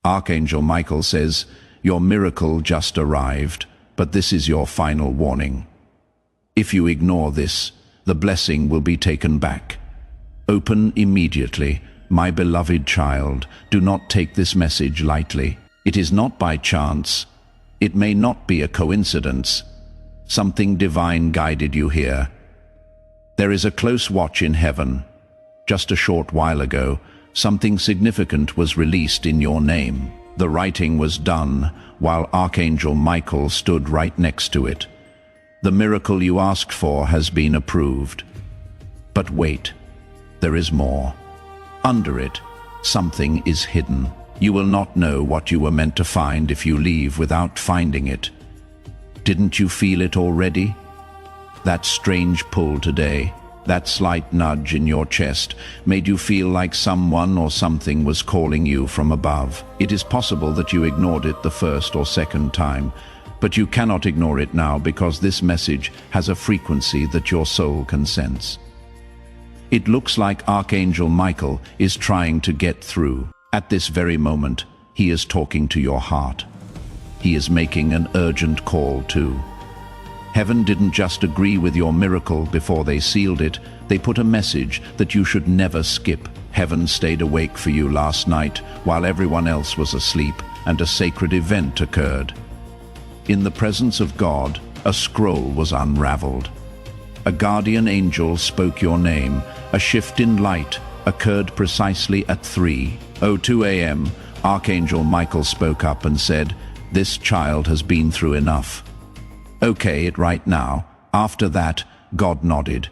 Archangel Michael says, "Your miracle just arrived, but this is your final warning. If you ignore this, the blessing will be taken back. Open immediately, my beloved child. Do not take this message lightly. It is not by chance. It may not be a coincidence. Something divine guided you here. There is a close watch in heaven. Just a short while ago, something significant was released in your name. The writing was done while Archangel Michael stood right next to it. The miracle you asked for has been approved. But wait, there is more. Under it, something is hidden. You will not know what you were meant to find if you leave without finding it. Didn't you feel it already? That strange pull today, that slight nudge in your chest, made you feel like someone or something was calling you from above. It is possible that you ignored it the first or second time, but you cannot ignore it now because this message has a frequency that your soul can sense. It looks like Archangel Michael is trying to get through. At this very moment, he is talking to your heart. He is making an urgent call too. Heaven didn't just agree with your miracle before they sealed it. They put a message that you should never skip. Heaven stayed awake for you last night while everyone else was asleep, and a sacred event occurred. In the presence of God, a scroll was unraveled. A guardian angel spoke your name. A shift in light occurred precisely at 3:02 a.m. Archangel Michael spoke up and said, "This child has been through enough. Okay, it right now." After that, God nodded.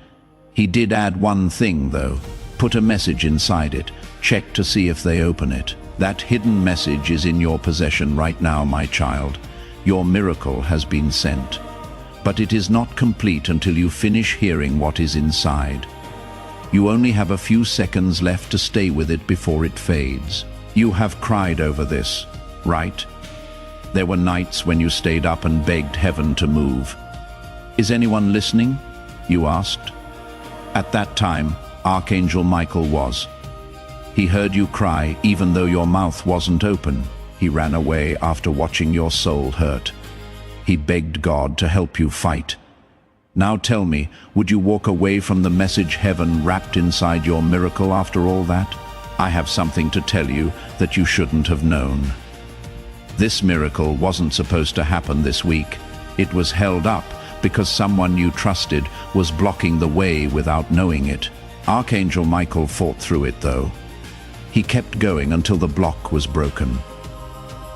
He did add one thing though. Put a message inside it. Check to see if they open it. That hidden message is in your possession right now, my child. Your miracle has been sent. But it is not complete until you finish hearing what is inside. You only have a few seconds left to stay with it before it fades. You have cried over this, right? There were nights when you stayed up and begged heaven to move. "Is anyone listening?" you asked. At that time, Archangel Michael was. He heard you cry even though your mouth wasn't open. He ran away after watching your soul hurt. He begged God to help you fight. Now tell me, would you walk away from the message heaven wrapped inside your miracle after all that? I have something to tell you that you shouldn't have known. This miracle wasn't supposed to happen this week. It was held up because someone you trusted was blocking the way without knowing it. Archangel Michael fought through it though. He kept going until the block was broken.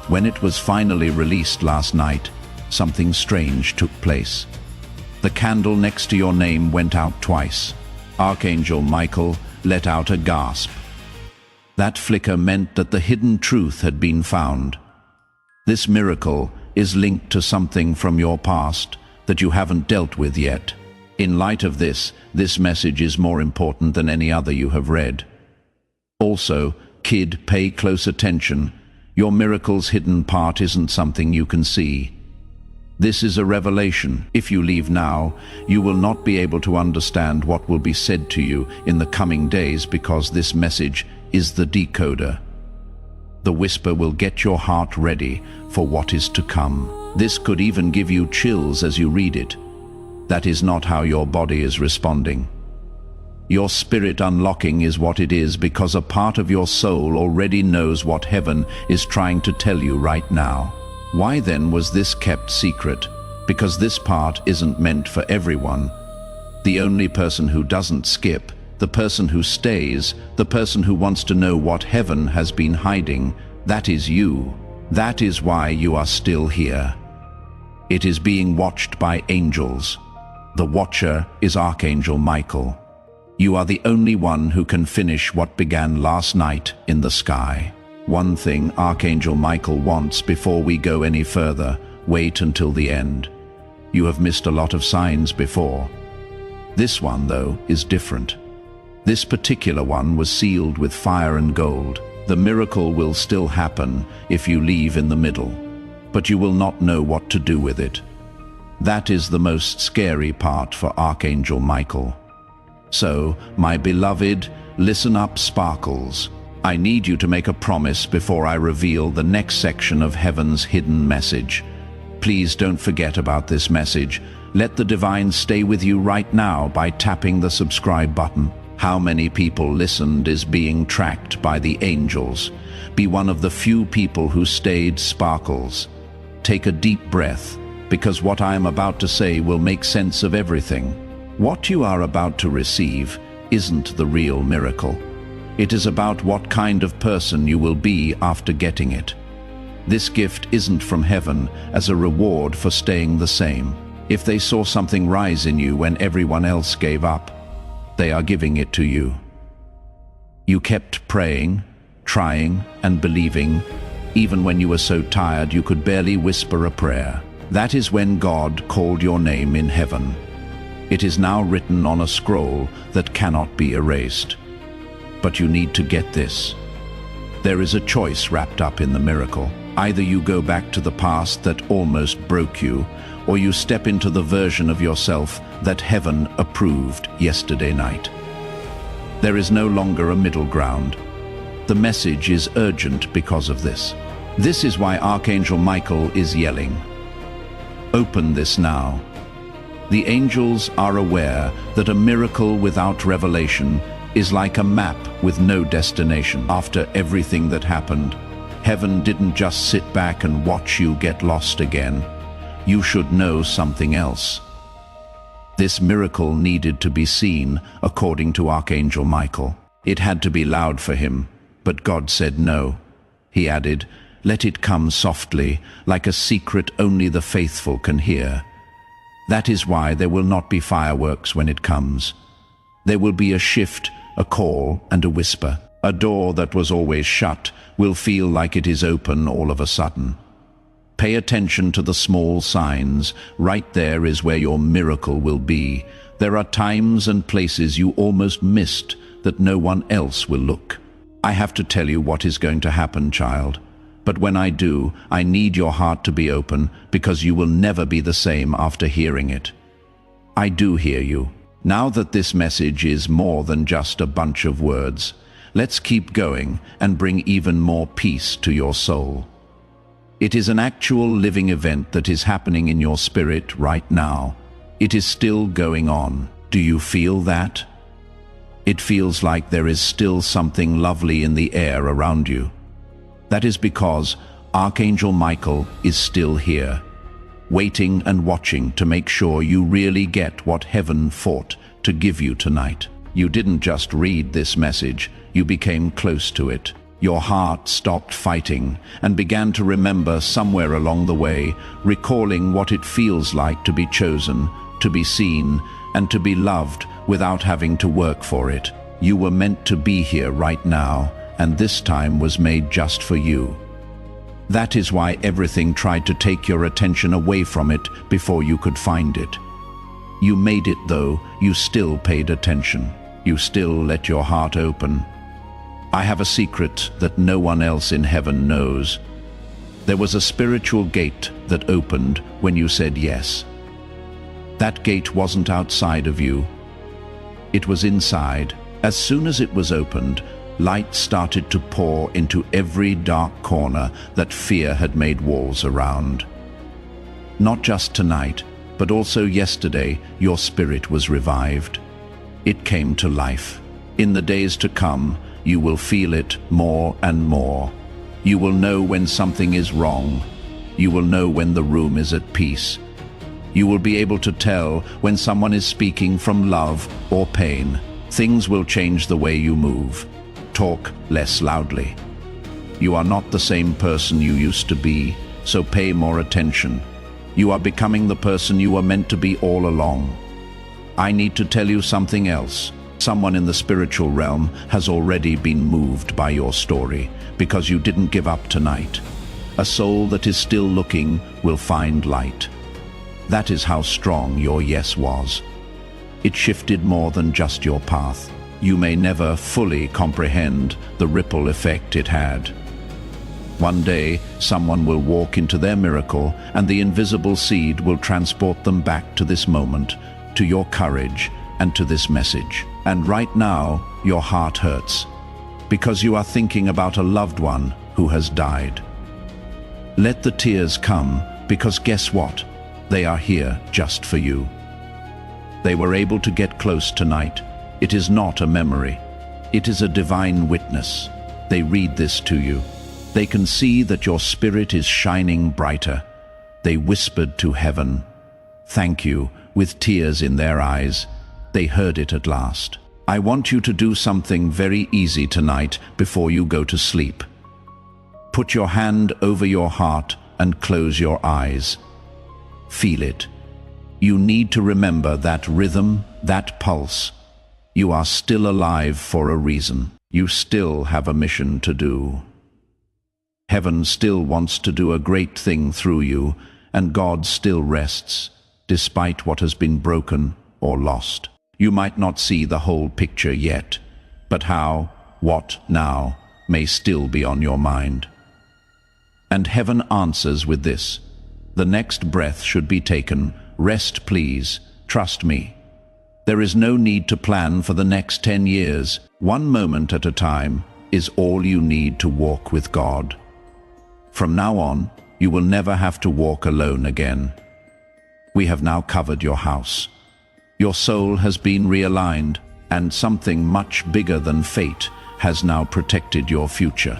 When it was finally released last night, something strange took place. The candle next to your name went out twice. Archangel Michael let out a gasp. That flicker meant that the hidden truth had been found. This miracle is linked to something from your past that you haven't dealt with yet. In light of this message is more important than any other you have read. Also, kid, pay close attention. Your miracle's hidden part isn't something you can see. This is a revelation. If you leave now, you will not be able to understand what will be said to you in the coming days because this message is the decoder. The whisper will get your heart ready for what is to come. This could even give you chills as you read it. That is not how your body is responding. Your spirit unlocking is what it is because a part of your soul already knows what heaven is trying to tell you right now. Why then was this kept secret? Because this part isn't meant for everyone. The only person who doesn't skip, the person who stays, the person who wants to know what heaven has been hiding, that is you. That is why you are still here. It is being watched by angels. The watcher is Archangel Michael. You are the only one who can finish what began last night in the sky. One thing Archangel Michael wants before we go any further: wait until the end. You have missed a lot of signs before. This one, though, is different. This particular one was sealed with fire and gold. The miracle will still happen if you leave in the middle, but you will not know what to do with it. That is the most scary part for Archangel Michael. So, my beloved, listen up, sparkles. I need you to make a promise before I reveal the next section of heaven's hidden message. Please don't forget about this message. Let the divine stay with you right now by tapping the subscribe button. How many people listened is being tracked by the angels. Be one of the few people who stayed, Sparkles. Take a deep breath, because what I am about to say will make sense of everything. What you are about to receive isn't the real miracle. It is about what kind of person you will be after getting it. This gift isn't from heaven as a reward for staying the same. If they saw something rise in you when everyone else gave up, they are giving it to you. You kept praying, trying, and believing, even when you were so tired you could barely whisper a prayer. That is when God called your name in heaven. It is now written on a scroll that cannot be erased. But you need to get this. There is a choice wrapped up in the miracle. Either you go back to the past that almost broke you, or you step into the version of yourself that heaven approved yesterday night. There is no longer a middle ground. The message is urgent because of this. This is why Archangel Michael is yelling, "Open this now." The angels are aware that a miracle without revelation is like a map with no destination. After everything that happened, heaven didn't just sit back and watch you get lost again. You should know something else. This miracle needed to be seen, according to Archangel Michael. It had to be loud for him, but God said no. He added, "Let it come softly, like a secret only the faithful can hear." That is why there will not be fireworks when it comes. There will be a shift, a call, and a whisper. A door that was always shut will feel like it is open all of a sudden. Pay attention to the small signs. Right there is where your miracle will be. There are times and places you almost missed that no one else will look. I have to tell you what is going to happen, child. But when I do, I need your heart to be open, because you will never be the same after hearing it. I do hear you. Now that this message is more than just a bunch of words, let's keep going and bring even more peace to your soul. It is an actual living event that is happening in your spirit right now. It is still going on. Do you feel that? It feels like there is still something lovely in the air around you. That is because Archangel Michael is still here, waiting and watching to make sure you really get what heaven fought to give you tonight. You didn't just read this message, you became close to it. Your heart stopped fighting and began to remember somewhere along the way, recalling what it feels like to be chosen, to be seen, and to be loved without having to work for it. You were meant to be here right now, and this time was made just for you. That is why everything tried to take your attention away from it before you could find it. You made it though. You still paid attention. You still let your heart open. I have a secret that no one else in heaven knows. There was a spiritual gate that opened when you said yes. That gate wasn't outside of you. It was inside. As soon as it was opened, light started to pour into every dark corner that fear had made walls around. Not just tonight, but also yesterday, your spirit was revived. It came to life. In the days to come, you will feel it more and more. You will know when something is wrong. You will know when the room is at peace. You will be able to tell when someone is speaking from love or pain. Things will change the way you move. Talk less loudly. You are not the same person you used to be, so pay more attention. You are becoming the person you were meant to be all along. I need to tell you something else. Someone in the spiritual realm has already been moved by your story, because you didn't give up tonight. A soul that is still looking will find light. That is how strong your yes was. It shifted more than just your path. You may never fully comprehend the ripple effect it had. One day, someone will walk into their miracle, and the invisible seed will transport them back to this moment, to your courage, and to this message. And right now, your heart hurts. because you are thinking about a loved one who has died. Let the tears come, because guess what? They are here just for you. They were able to get close tonight. It is not a memory. It is a divine witness. They read this to you. They can see that your spirit is shining brighter. They whispered to heaven, "Thank you," with tears in their eyes. They heard it at last. I want you to do something very easy tonight before you go to sleep. Put your hand over your heart and close your eyes. Feel it. You need to remember that rhythm, that pulse. You are still alive for a reason. You still have a mission to do. Heaven still wants to do a great thing through you, and God still rests, despite what has been broken or lost. You might not see the whole picture yet, but how, what now, may still be on your mind. And heaven answers with this. The next breath should be taken. Rest, please. Trust me. There is no need to plan for the next 10 years. One moment at a time is all you need to walk with God. From now on, you will never have to walk alone again. We have now covered your house. Your soul has been realigned, and something much bigger than fate has now protected your future.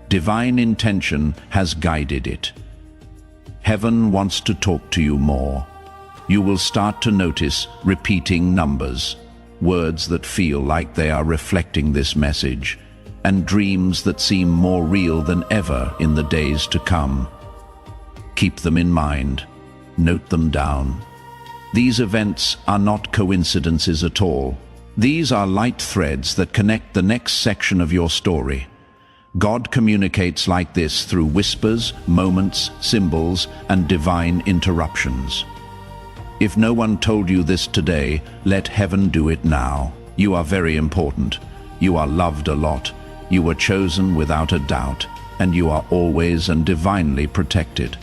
Divine intention has guided it. Heaven wants to talk to you more. You will start to notice repeating numbers, words that feel like they are reflecting this message, and dreams that seem more real than ever in the days to come. Keep them in mind. Note them down. These events are not coincidences at all. These are light threads that connect the next section of your story. God communicates like this through whispers, moments, symbols, and divine interruptions. If no one told you this today, let heaven do it now. You are very important. You are loved a lot. You were chosen without a doubt, and you are always and divinely protected.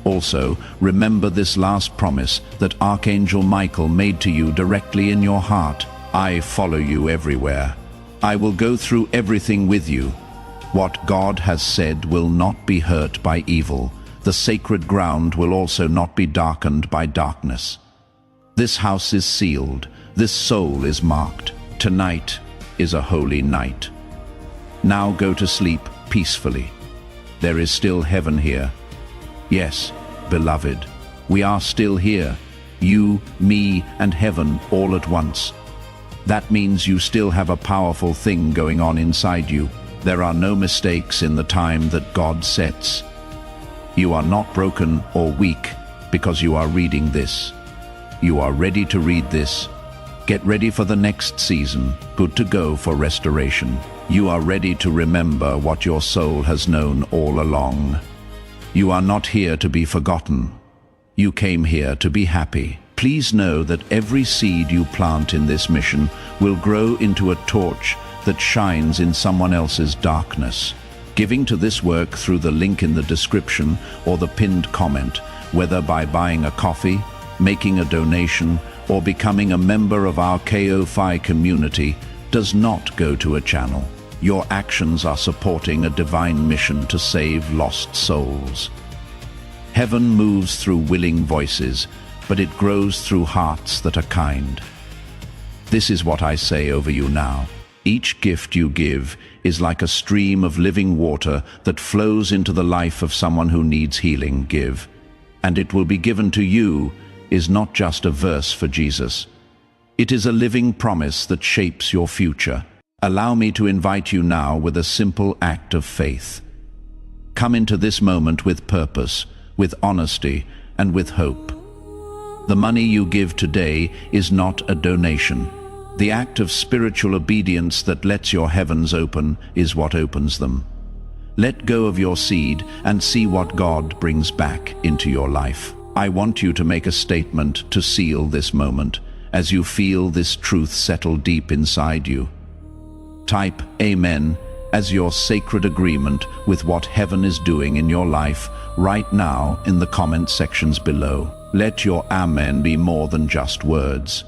Also, remember this last promise that Archangel Michael made to you directly in your heart. I follow you everywhere. I will go through everything with you. What God has said will not be hurt by evil. The sacred ground will also not be darkened by darkness. This house is sealed. This soul is marked. Tonight is a holy night. Now go to sleep peacefully. There is still heaven here. Yes, beloved, we are still here. You, me, and heaven all at once. That means you still have a powerful thing going on inside you. There are no mistakes in the time that God sets. You are not broken or weak because you are reading this. You are ready to read this. Get ready for the next season, good to go for restoration. You are ready to remember what your soul has known all along. You are not here to be forgotten. You came here to be happy. Please know that every seed you plant in this mission will grow into a torch that shines in someone else's darkness. Giving to this work through the link in the description or the pinned comment, whether by buying a coffee, making a donation, or becoming a member of our Horrifying community, does not go to a channel. Your actions are supporting a divine mission to save lost souls. Heaven moves through willing voices, but it grows through hearts that are kind. This is what I say over you now. Each gift you give is like a stream of living water that flows into the life of someone who needs healing. Give, and it will be given to you is not just a verse for Jesus. It is a living promise that shapes your future. Allow me to invite you now with a simple act of faith. Come into this moment with purpose, with honesty, and with hope. The money you give today is not a donation. The act of spiritual obedience that lets your heavens open is what opens them. Let go of your seed and see what God brings back into your life. I want you to make a statement to seal this moment as you feel this truth settle deep inside you. Type Amen as your sacred agreement with what heaven is doing in your life right now in the comment sections below. Let your Amen be more than just words.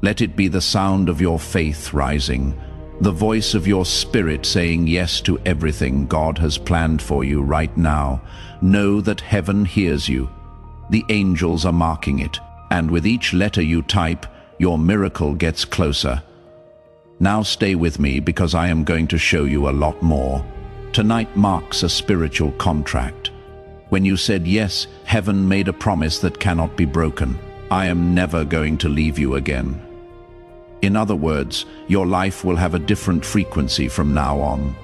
Let it be the sound of your faith rising, the voice of your spirit saying yes to everything God has planned for you right now. Know that heaven hears you. The angels are marking it, and with each letter you type, your miracle gets closer. Now stay with me because I am going to show you a lot more. Tonight marks a spiritual contract. When you said yes, heaven made a promise that cannot be broken. I am never going to leave you again. In other words, your life will have a different frequency from now on.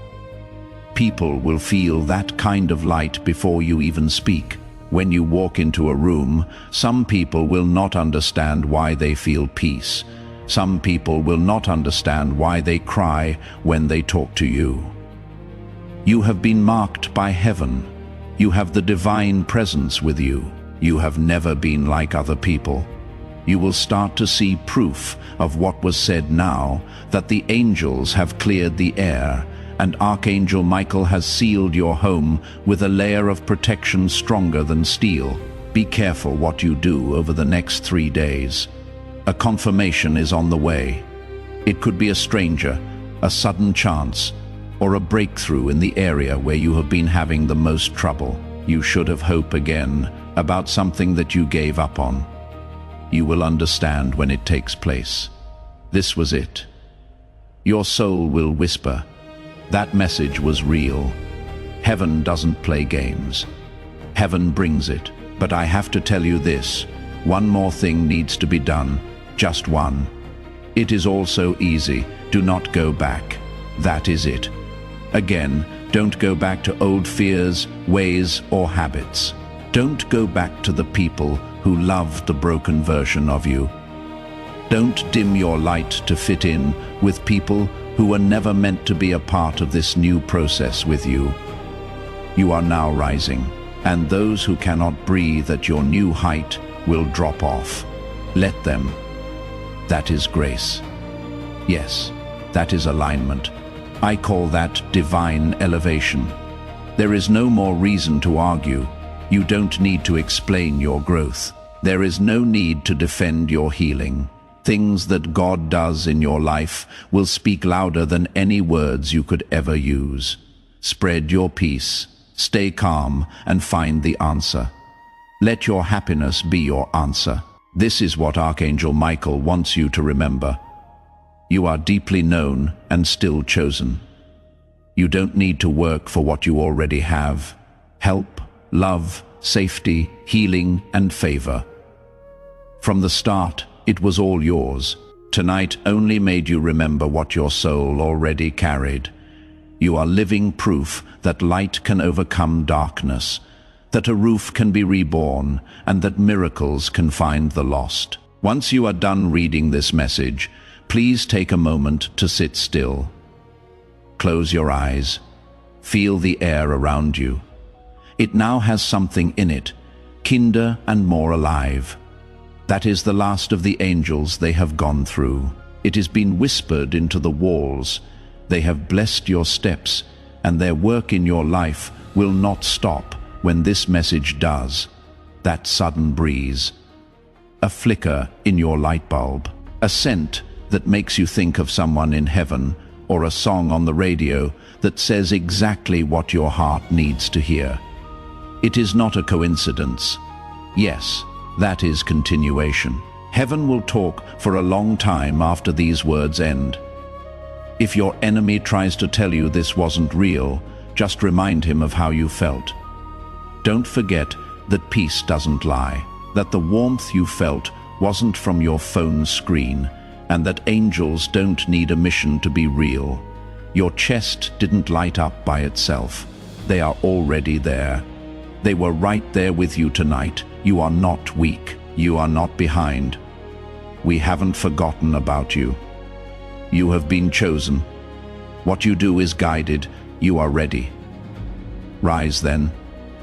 People will feel that kind of light before you even speak. When you walk into a room, some people will not understand why they feel peace. Some people will not understand why they cry when they talk to you. You have been marked by heaven. You have the divine presence with you. You have never been like other people. You will start to see proof of what was said now, that the angels have cleared the air, and Archangel Michael has sealed your home with a layer of protection stronger than steel. Be careful what you do over the next 3 days. A confirmation is on the way. It could be a stranger, a sudden chance, or a breakthrough in the area where you have been having the most trouble. You should have hope again about something that you gave up on. You will understand when it takes place. This was it. Your soul will whisper, that message was real. Heaven doesn't play games. Heaven brings it. But I have to tell you this, one more thing needs to be done, just one. It is all so easy. Do not go back. That is it. Again, don't go back to old fears, ways, or habits. Don't go back to the people who loved the broken version of you. Don't dim your light to fit in with people who were never meant to be a part of this new process with you. You are now rising, and those who cannot breathe at your new height will drop off. Let them. That is grace. Yes, that is alignment. I call that divine elevation. There is no more reason to argue. You don't need to explain your growth. There is no need to defend your healing. Things that God does in your life will speak louder than any words you could ever use. Spread your peace, stay calm, and find the answer. Let your happiness be your answer. This is what Archangel Michael wants you to remember. You are deeply known and still chosen. You don't need to work for what you already have. Help, love, safety, healing, and favor. From the start, it was all yours. Tonight only made you remember what your soul already carried. You are living proof that light can overcome darkness, that a roof can be reborn, and that miracles can find the lost. Once you are done reading this message, please take a moment to sit still. Close your eyes. Feel the air around you. It now has something in it, kinder and more alive. That is the last of the angels they have gone through. It has been whispered into the walls. They have blessed your steps, and their work in your life will not stop when this message does. That sudden breeze, a flicker in your light bulb, a scent that makes you think of someone in heaven, or a song on the radio that says exactly what your heart needs to hear. It is not a coincidence. Yes, that is continuation. Heaven will talk for a long time after these words end. If your enemy tries to tell you this wasn't real, just remind him of how you felt. Don't forget that peace doesn't lie, that the warmth you felt wasn't from your phone screen, and that angels don't need a mission to be real. Your chest didn't light up by itself. They are already there. They were right there with you tonight. You are not weak. You are not behind. We haven't forgotten about you. You have been chosen. What you do is guided. You are ready. Rise then,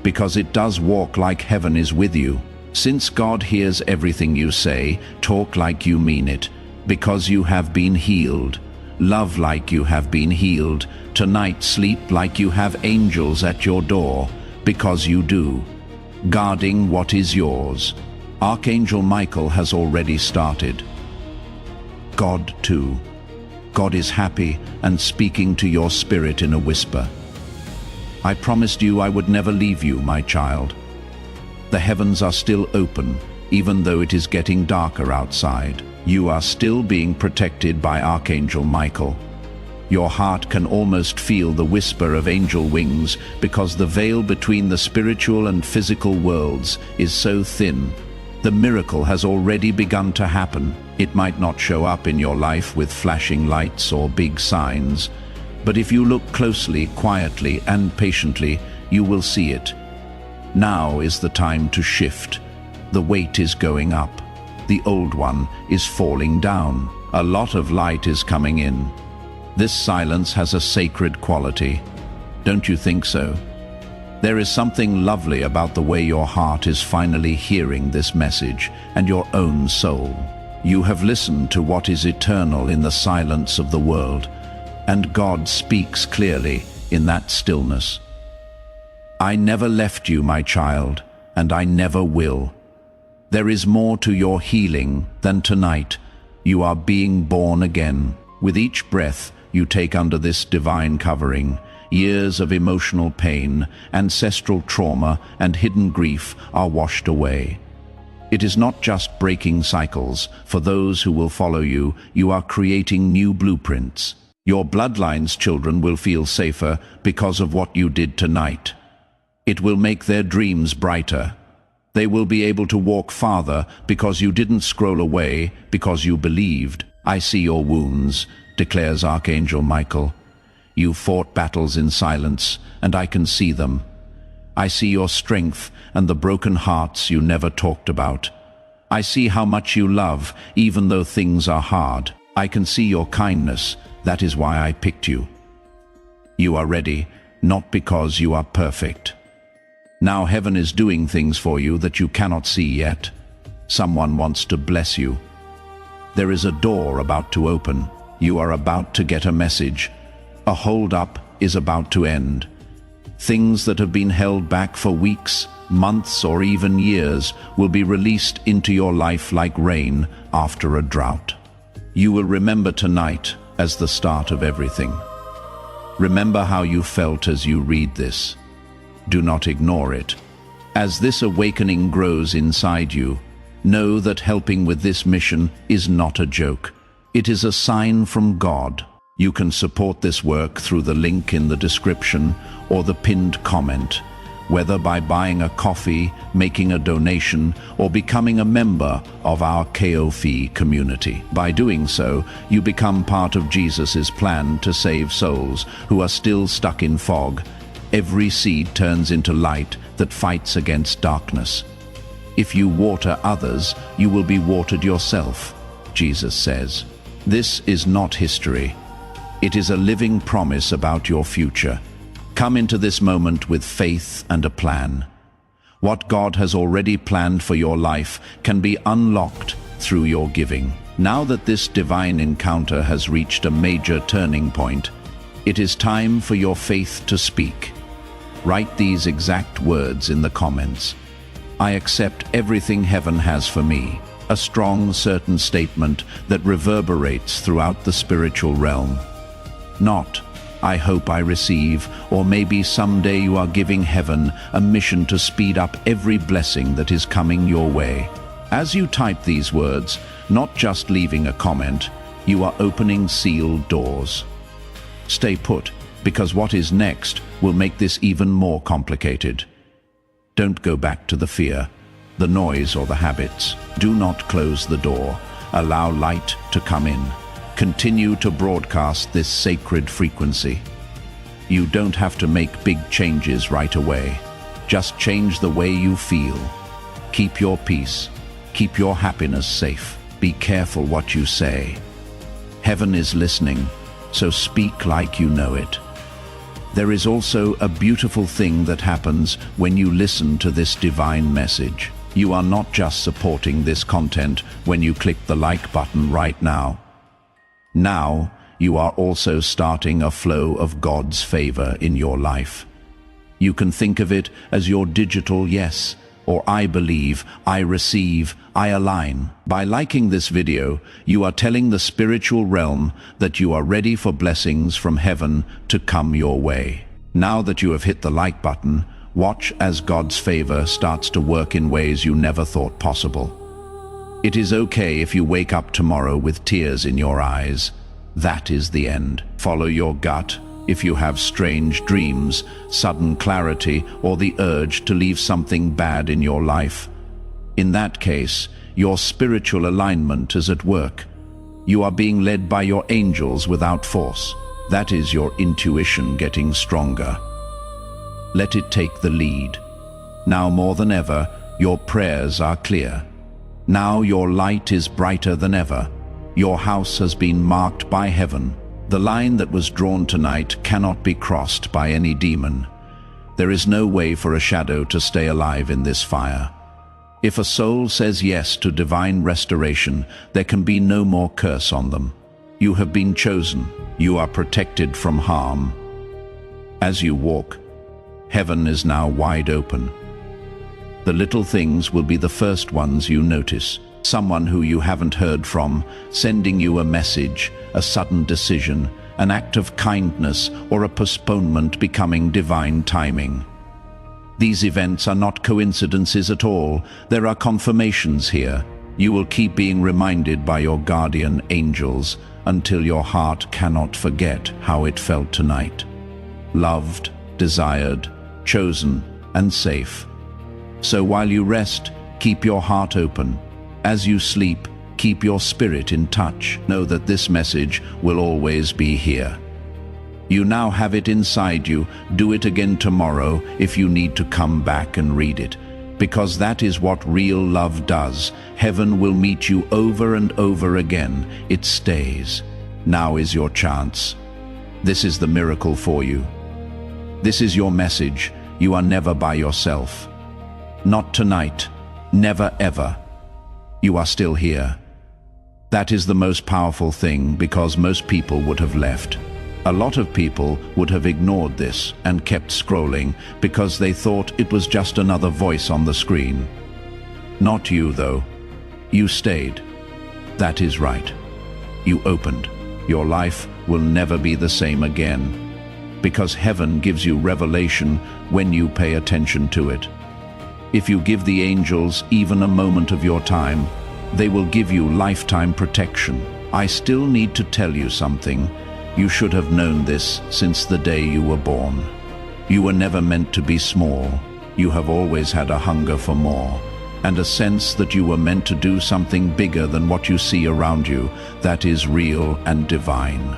because it does walk like heaven is with you. Since God hears everything you say, talk like you mean it, because you have been healed. Love like you have been healed. Tonight sleep like you have angels at your door, because you do, guarding what is yours. Archangel Michael has already started. God too. God is happy and speaking to your spirit in a whisper. I promised you I would never leave you, my child. The heavens are still open, even though it is getting darker outside. You are still being protected by Archangel Michael. Your heart can almost feel the whisper of angel wings because the veil between the spiritual and physical worlds is so thin. The miracle has already begun to happen. It might not show up in your life with flashing lights or big signs, but if you look closely, quietly, and patiently, you will see it. Now is the time to shift. The weight is going up. The old one is falling down. A lot of light is coming in. This silence has a sacred quality. Don't you think so? There is something lovely about the way your heart is finally hearing this message, and your own soul. You have listened to what is eternal in the silence of the world, and God speaks clearly in that stillness. I never left you, my child, and I never will. There is more to your healing than tonight. You are being born again. With each breath you take under this divine covering, years of emotional pain, ancestral trauma, and hidden grief are washed away. It is not just breaking cycles. For those who will follow you, you are creating new blueprints. Your bloodline's children will feel safer because of what you did tonight. It will make their dreams brighter. They will be able to walk farther because you didn't scroll away, because you believed. I see your wounds, declares Archangel Michael. You fought battles in silence, and I can see them. I see your strength and the broken hearts you never talked about. I see how much you love, even though things are hard. I can see your kindness. That is why I picked you. You are ready, not because you are perfect. Now heaven is doing things for you that you cannot see yet. Someone wants to bless you. There is a door about to open. You are about to get a message. A hold-up is about to end. Things that have been held back for weeks, months, or even years will be released into your life like rain after a drought. You will remember tonight as the start of everything. Remember how you felt as you read this. Do not ignore it. As this awakening grows inside you, know that helping with this mission is not a joke. It is a sign from God. You can support this work through the link in the description or the pinned comment, whether by buying a coffee, making a donation, or becoming a member of our KOFI community. By doing so, you become part of Jesus' plan to save souls who are still stuck in fog. Every seed turns into light that fights against darkness. If you water others, you will be watered yourself, Jesus says. This is not history. It is a living promise about your future. Come into this moment with faith and a plan. What God has already planned for your life can be unlocked through your giving. Now that this divine encounter has reached a major turning point, it is time for your faith to speak. Write these exact words in the comments. I accept everything heaven has for me. A strong, certain statement that reverberates throughout the spiritual realm. Not, I hope I receive, or maybe someday you are giving heaven a mission to speed up every blessing that is coming your way. As you type these words, not just leaving a comment, you are opening sealed doors. Stay put, because what is next will make this even more complicated. Don't go back to the fear, the noise, or the habits. Do not close the door. Allow light to come in. Continue to broadcast this sacred frequency. You don't have to make big changes right away. Just change the way you feel. Keep your peace. Keep your happiness safe. Be careful what you say. Heaven is listening, so speak like you know it. There is also a beautiful thing that happens when you listen to this divine message. You are not just supporting this content when you click the like button right now. Now, you are also starting a flow of God's favor in your life. You can think of it as your digital yes, or I believe, I receive, I align. By liking this video, you are telling the spiritual realm that you are ready for blessings from heaven to come your way. Now that you have hit the like button, watch as God's favor starts to work in ways you never thought possible. It is okay if you wake up tomorrow with tears in your eyes. That is the end. Follow your gut. If you have strange dreams, sudden clarity, or the urge to leave something bad in your life, in that case, your spiritual alignment is at work. You are being led by your angels without force. That is your intuition getting stronger. Let it take the lead. Now more than ever, your prayers are clear. Now your light is brighter than ever. Your house has been marked by heaven. The line that was drawn tonight cannot be crossed by any demon. There is no way for a shadow to stay alive in this fire. If a soul says yes to divine restoration, there can be no more curse on them. You have been chosen. You are protected from harm. As you walk, heaven is now wide open. The little things will be the first ones you notice. Someone who you haven't heard from, sending you a message, a sudden decision, an act of kindness, or a postponement becoming divine timing. These events are not coincidences at all. There are confirmations here. You will keep being reminded by your guardian angels until your heart cannot forget how it felt tonight. Loved, desired, chosen, and safe. So while you rest, keep your heart open. As you sleep, keep your spirit in touch. Know that this message will always be here. You now have it inside you. Do it again tomorrow if you need to come back and read it. Because that is what real love does. Heaven will meet you over and over again. It stays. Now is your chance. This is the miracle for you. This is your message. You are never by yourself. Not tonight. Never ever. You are still here. That is the most powerful thing, because most people would have left. A lot of people would have ignored this and kept scrolling because they thought it was just another voice on the screen. Not you, though. You stayed. That is right. You opened. Your life will never be the same again, because heaven gives you revelation when you pay attention to it. If you give the angels even a moment of your time, they will give you lifetime protection. I still need to tell you something. You should have known this since the day you were born. You were never meant to be small. You have always had a hunger for more, and a sense that you were meant to do something bigger than what you see around you that is real and divine.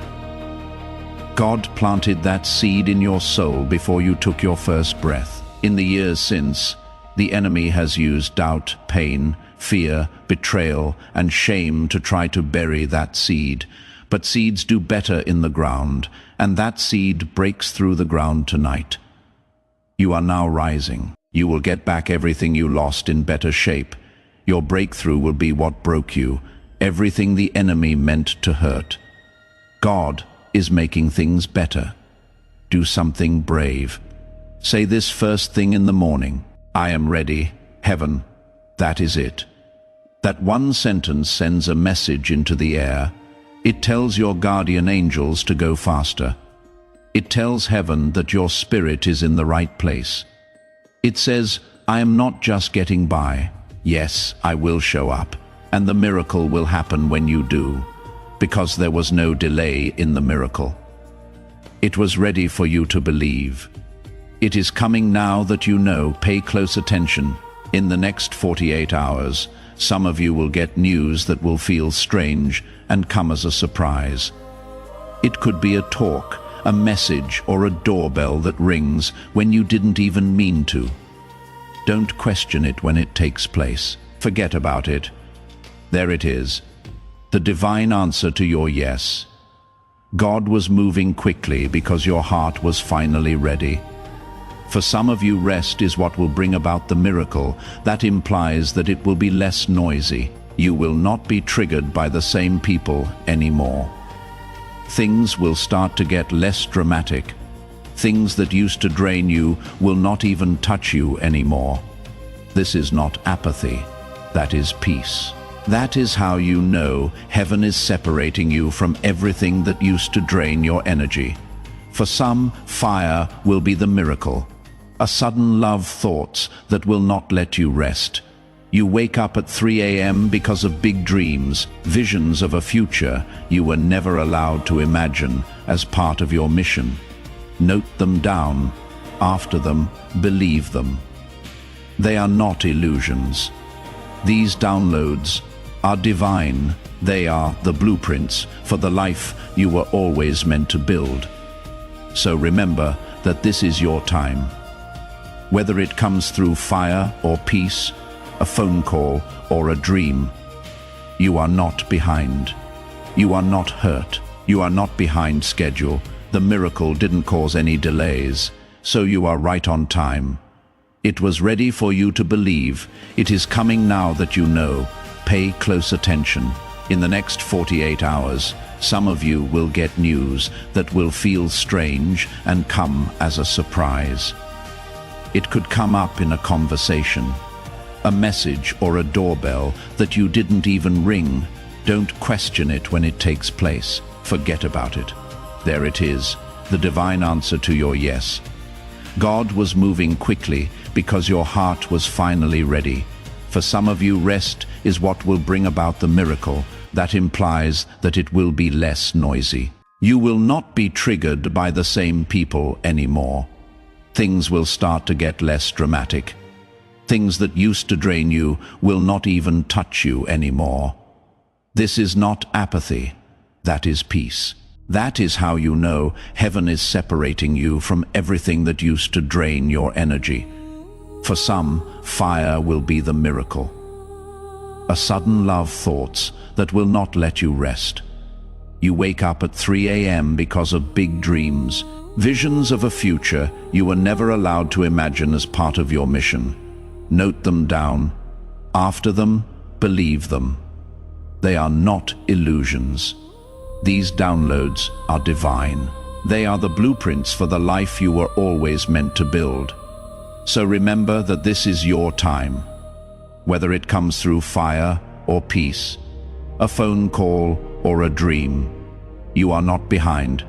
God planted that seed in your soul before you took your first breath. In the years since, the enemy has used doubt, pain, fear, betrayal, and shame to try to bury that seed. But seeds do better in the ground, and that seed breaks through the ground tonight. You are now rising. You will get back everything you lost in better shape. Your breakthrough will be what broke you, everything the enemy meant to hurt. God is making things better. Do something brave. Say this first thing in the morning. I am ready, heaven. That is it. That one sentence sends a message into the air. It tells your guardian angels to go faster. It tells heaven that your spirit is in the right place. It says, I am not just getting by. Yes, I will show up, and the miracle will happen when you do, because there was no delay in the miracle. It was ready for you to believe. It is coming now that you know. Pay close attention. In the next 48 hours, some of you will get news that will feel strange and come as a surprise. It could be a talk, a message, or a doorbell that rings when you didn't even mean to. Don't question it when it takes place. Forget about it. There it is. The divine answer to your yes. God was moving quickly because your heart was finally ready. For some of you, rest is what will bring about the miracle. That implies that it will be less noisy. You will not be triggered by the same people anymore. Things will start to get less dramatic. Things that used to drain you will not even touch you anymore. This is not apathy, that is peace. That is how you know heaven is separating you from everything that used to drain your energy. For some, fire will be the miracle, a sudden love thoughts that will not let you rest. You wake up at 3 a.m. because of big dreams, visions of a future you were never allowed to imagine as part of your mission. Note them down, after them, believe them. They are not illusions. These downloads are divine. They are the blueprints for the life you were always meant to build. So remember that this is your time. Whether it comes through fire or peace, a phone call or a dream, you are not behind. You are not hurt. You are not behind schedule. The miracle didn't cause any delays, so you are right on time. It was ready for you to believe. It is coming now that you know. Pay close attention. In the next 48 hours, some of you will get news that will feel strange and come as a surprise. It could come up in a conversation, a message or a doorbell that you didn't even ring. Don't question it when it takes place. Forget about it. There it is, the divine answer to your yes. God was moving quickly because your heart was finally ready. For some of you, rest is what will bring about the miracle. That implies that it will be less noisy. You will not be triggered by the same people anymore. Things will start to get less dramatic. Things that used to drain you will not even touch you anymore. This is not apathy. That is peace. That is how you know heaven is separating you from everything that used to drain your energy. For some, fire will be the miracle. A sudden love thoughts that will not let you rest. You wake up at 3 a.m. because of big dreams, visions of a future you were never allowed to imagine as part of your mission. Note them down. After them, believe them. They are not illusions. These downloads are divine. They are the blueprints for the life you were always meant to build. So remember that this is your time. Whether it comes through fire or peace, a phone call or a dream, you are not behind.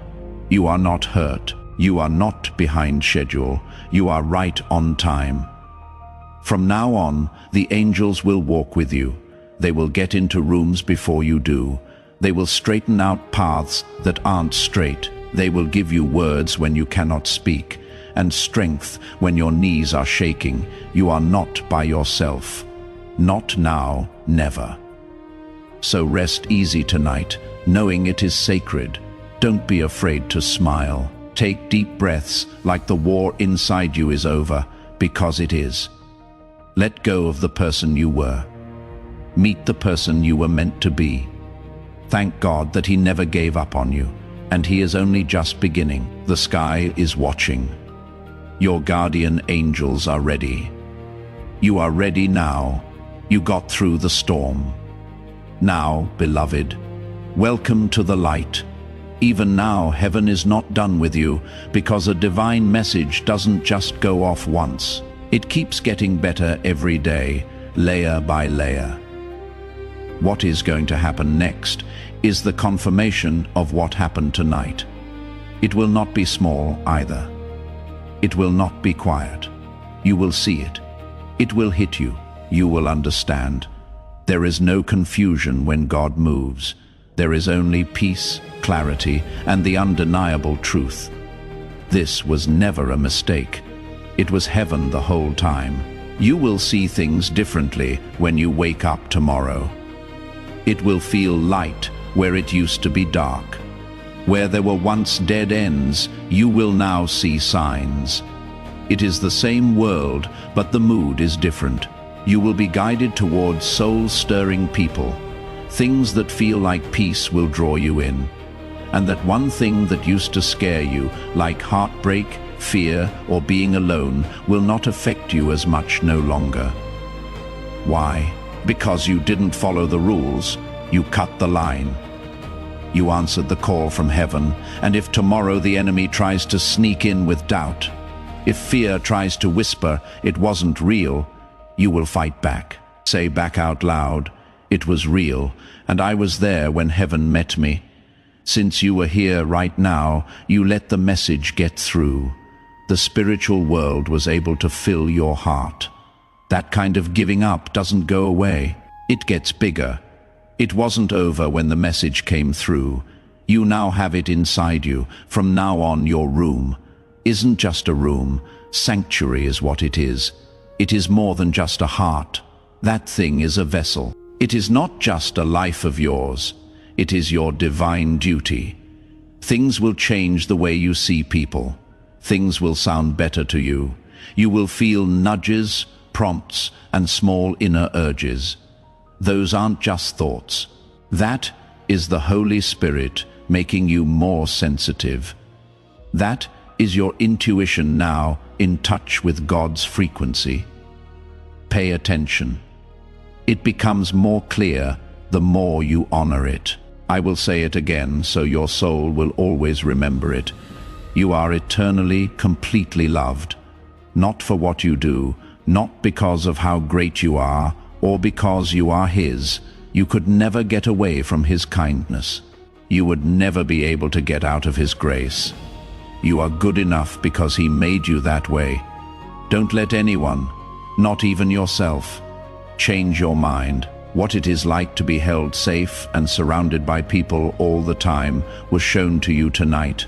You are not hurt. You are not behind schedule. You are right on time. From now on, the angels will walk with you. They will get into rooms before you do. They will straighten out paths that aren't straight. They will give you words when you cannot speak, and strength when your knees are shaking. You are not by yourself. Not now, never. So rest easy tonight, knowing it is sacred. Don't be afraid to smile. Take deep breaths like the war inside you is over, because it is. Let go of the person you were. Meet the person you were meant to be. Thank God that He never gave up on you, and He is only just beginning. The sky is watching. Your guardian angels are ready. You are ready now. You got through the storm. Now, beloved, welcome to the light. Even now, heaven is not done with you, because a divine message doesn't just go off once. It keeps getting better every day, layer by layer. What is going to happen next is the confirmation of what happened tonight. It will not be small either. It will not be quiet. You will see it. It will hit you. You will understand. There is no confusion when God moves. There is only peace, clarity, and the undeniable truth. This was never a mistake. It was heaven the whole time. You will see things differently when you wake up tomorrow. It will feel light where it used to be dark. Where there were once dead ends, you will now see signs. It is the same world, but the mood is different. You will be guided towards soul-stirring people. Things that feel like peace will draw you in. And that one thing that used to scare you, like heartbreak, fear, or being alone, will not affect you as much no longer. Why? Because you didn't follow the rules. You cut the line. You answered the call from heaven, and if tomorrow the enemy tries to sneak in with doubt, if fear tries to whisper it wasn't real, you will fight back. Say back out loud, "It was real, and I was there when heaven met me." Since you are here right now, you let the message get through. The spiritual world was able to fill your heart. That kind of giving up doesn't go away. It gets bigger. It wasn't over when the message came through. You now have it inside you. From now on, your room isn't just a room. Sanctuary is what it is. It is more than just a heart. That thing is a vessel. It is not just a life of yours. It is your divine duty. Things will change the way you see people. Things will sound better to you. You will feel nudges, prompts, and small inner urges. Those aren't just thoughts. That is the Holy Spirit making you more sensitive. That is your intuition now in touch with God's frequency. Pay attention. It becomes more clear the more you honor it. I will say it again so your soul will always remember it. You are eternally, completely loved. Not for what you do, not because of how great you are, or because you are His. You could never get away from His kindness. You would never be able to get out of His grace. You are good enough because He made you that way. Don't let anyone, not even yourself, change your mind. What it is like to be held safe and surrounded by people all the time was shown to you tonight.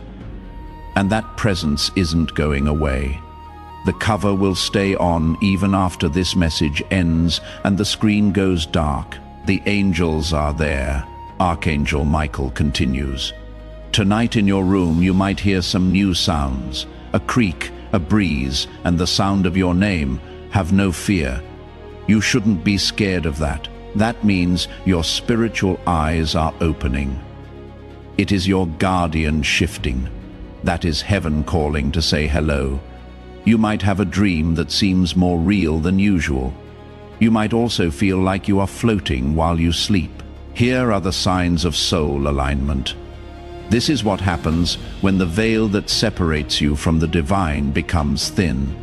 And that presence isn't going away. The cover will stay on even after this message ends and the screen goes dark. The angels are there. Archangel Michael continues. Tonight in your room you might hear some new sounds. A creak, a breeze, and the sound of your name. Have no fear. You shouldn't be scared of that. That means your spiritual eyes are opening. It is your guardian shifting. That is heaven calling to say hello. You might have a dream that seems more real than usual. You might also feel like you are floating while you sleep. Here are the signs of soul alignment. This is what happens when the veil that separates you from the divine becomes thin.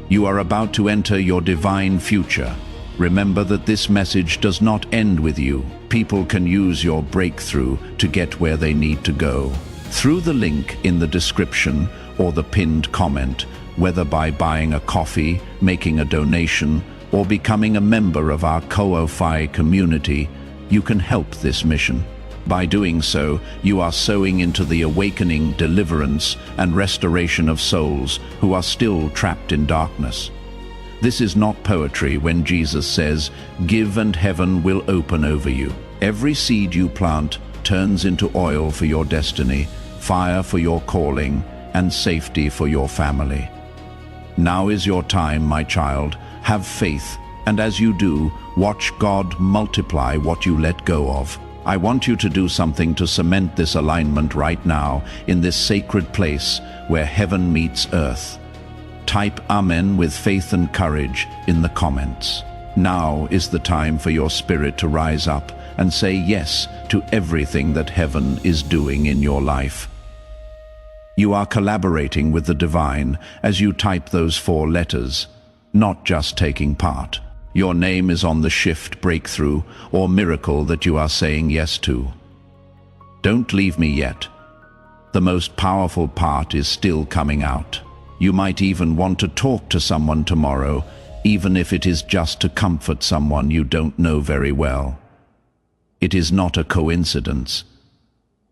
You are about to enter your divine future. Remember that this message does not end with you. People can use your breakthrough to get where they need to go. Through the link in the description or the pinned comment, whether by buying a coffee, making a donation, or becoming a member of our Horrifying community, you can help this mission. By doing so, you are sowing into the awakening, deliverance, and restoration of souls who are still trapped in darkness. This is not poetry when Jesus says, "Give and heaven will open over you." Every seed you plant turns into oil for your destiny, fire for your calling, and safety for your family. Now is your time, my child. Have faith, and as you do, watch God multiply what you let go of. I want you to do something to cement this alignment right now in this sacred place where heaven meets earth. Type Amen with faith and courage in the comments. Now is the time for your spirit to rise up and say yes to everything that heaven is doing in your life. You are collaborating with the divine as you type those 4 letters, not just taking part. Your name is on the shift, breakthrough, or miracle that you are saying yes to. Don't leave me yet. The most powerful part is still coming out. You might even want to talk to someone tomorrow, even if it is just to comfort someone you don't know very well. It is not a coincidence.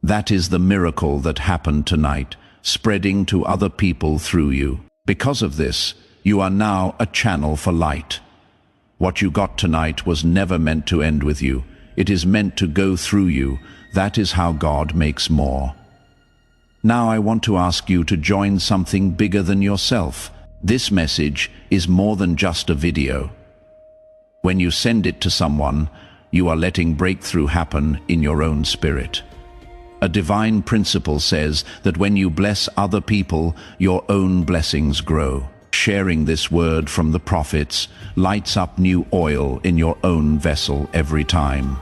That is the miracle that happened tonight, spreading to other people through you. Because of this, you are now a channel for light. What you got tonight was never meant to end with you. It is meant to go through you. That is how God makes more. Now I want to ask you to join something bigger than yourself. This message is more than just a video. When you send it to someone, you are letting breakthrough happen in your own spirit. A divine principle says that when you bless other people, your own blessings grow. Sharing this word from the prophets lights up new oil in your own vessel every time.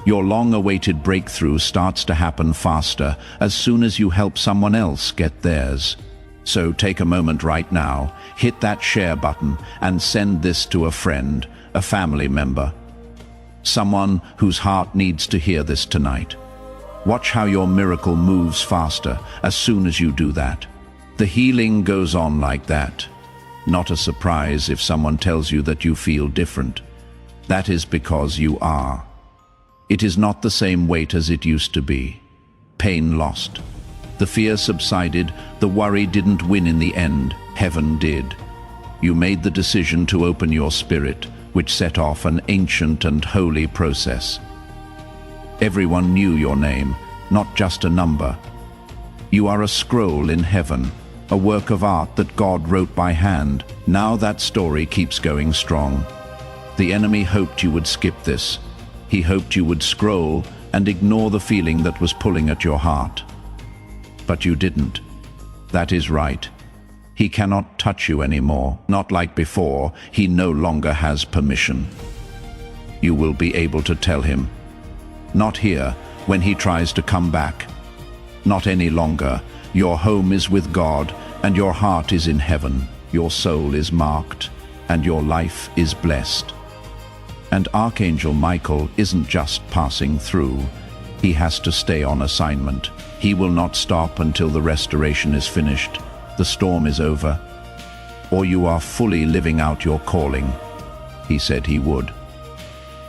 Your long-awaited breakthrough starts to happen faster as soon as you help someone else get theirs. So take a moment right now, hit that share button and send this to a friend, a family member, someone whose heart needs to hear this tonight. Watch how your miracle moves faster as soon as you do that. The healing goes on like that. Not a surprise if someone tells you that you feel different. That is because you are. It is not the same weight as it used to be. Pain lost. The fear subsided. The worry didn't win in the end. Heaven did. You made the decision to open your spirit, which set off an ancient and holy process. Everyone knew your name, not just a number. You are a scroll in heaven, a work of art that God wrote by hand. Now that story keeps going strong. The enemy hoped you would skip this. He hoped you would scroll and ignore the feeling that was pulling at your heart. But you didn't. That is right. He cannot touch you anymore. Not like before. He no longer has permission. You will be able to tell him. Not here, when he tries to come back. Not any longer. Your home is with God, and your heart is in heaven. Your soul is marked, and your life is blessed. And Archangel Michael isn't just passing through. He has to stay on assignment. He will not stop until the restoration is finished, the storm is over, or you are fully living out your calling. He said he would.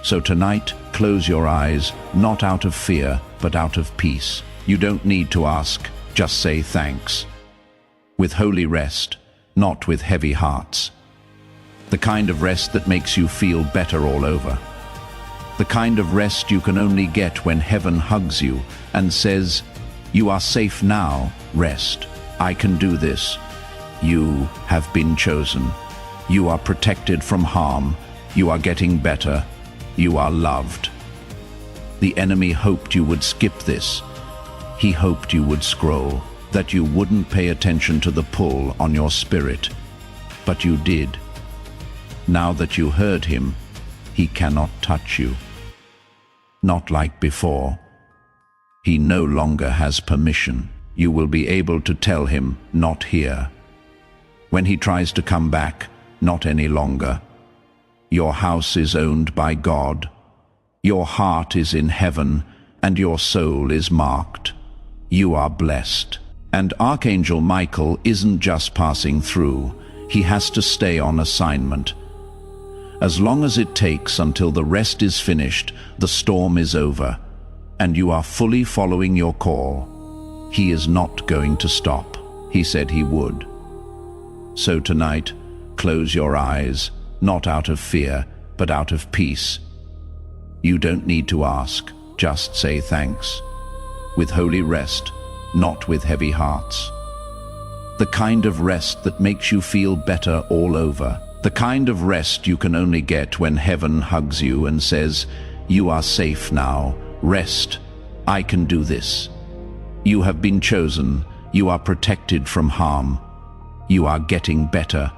So tonight, close your eyes, not out of fear, but out of peace. You don't need to ask, just say thanks. With holy rest, not with heavy hearts. The kind of rest that makes you feel better all over. The kind of rest you can only get when heaven hugs you and says, "You are safe now, rest. I can do this. You have been chosen. You are protected from harm. You are getting better. You are loved." The enemy hoped you would skip this. He hoped you would scroll, that you wouldn't pay attention to the pull on your spirit. But you did. Now that you heard him, he cannot touch you. Not like before. He no longer has permission. You will be able to tell him, not here. When he tries to come back, not any longer. Your house is owned by God. Your heart is in heaven, and your soul is marked. You are blessed. And Archangel Michael isn't just passing through. He has to stay on assignment. As long as it takes until the rest is finished, the storm is over, and you are fully following your call. He is not going to stop. He said he would. So tonight, close your eyes, not out of fear, but out of peace. You don't need to ask, just say thanks. With holy rest, not with heavy hearts. The kind of rest that makes you feel better all over. The kind of rest you can only get when heaven hugs you and says, "You are safe now. Rest. I can do this. You have been chosen. You are protected from harm. You are getting better.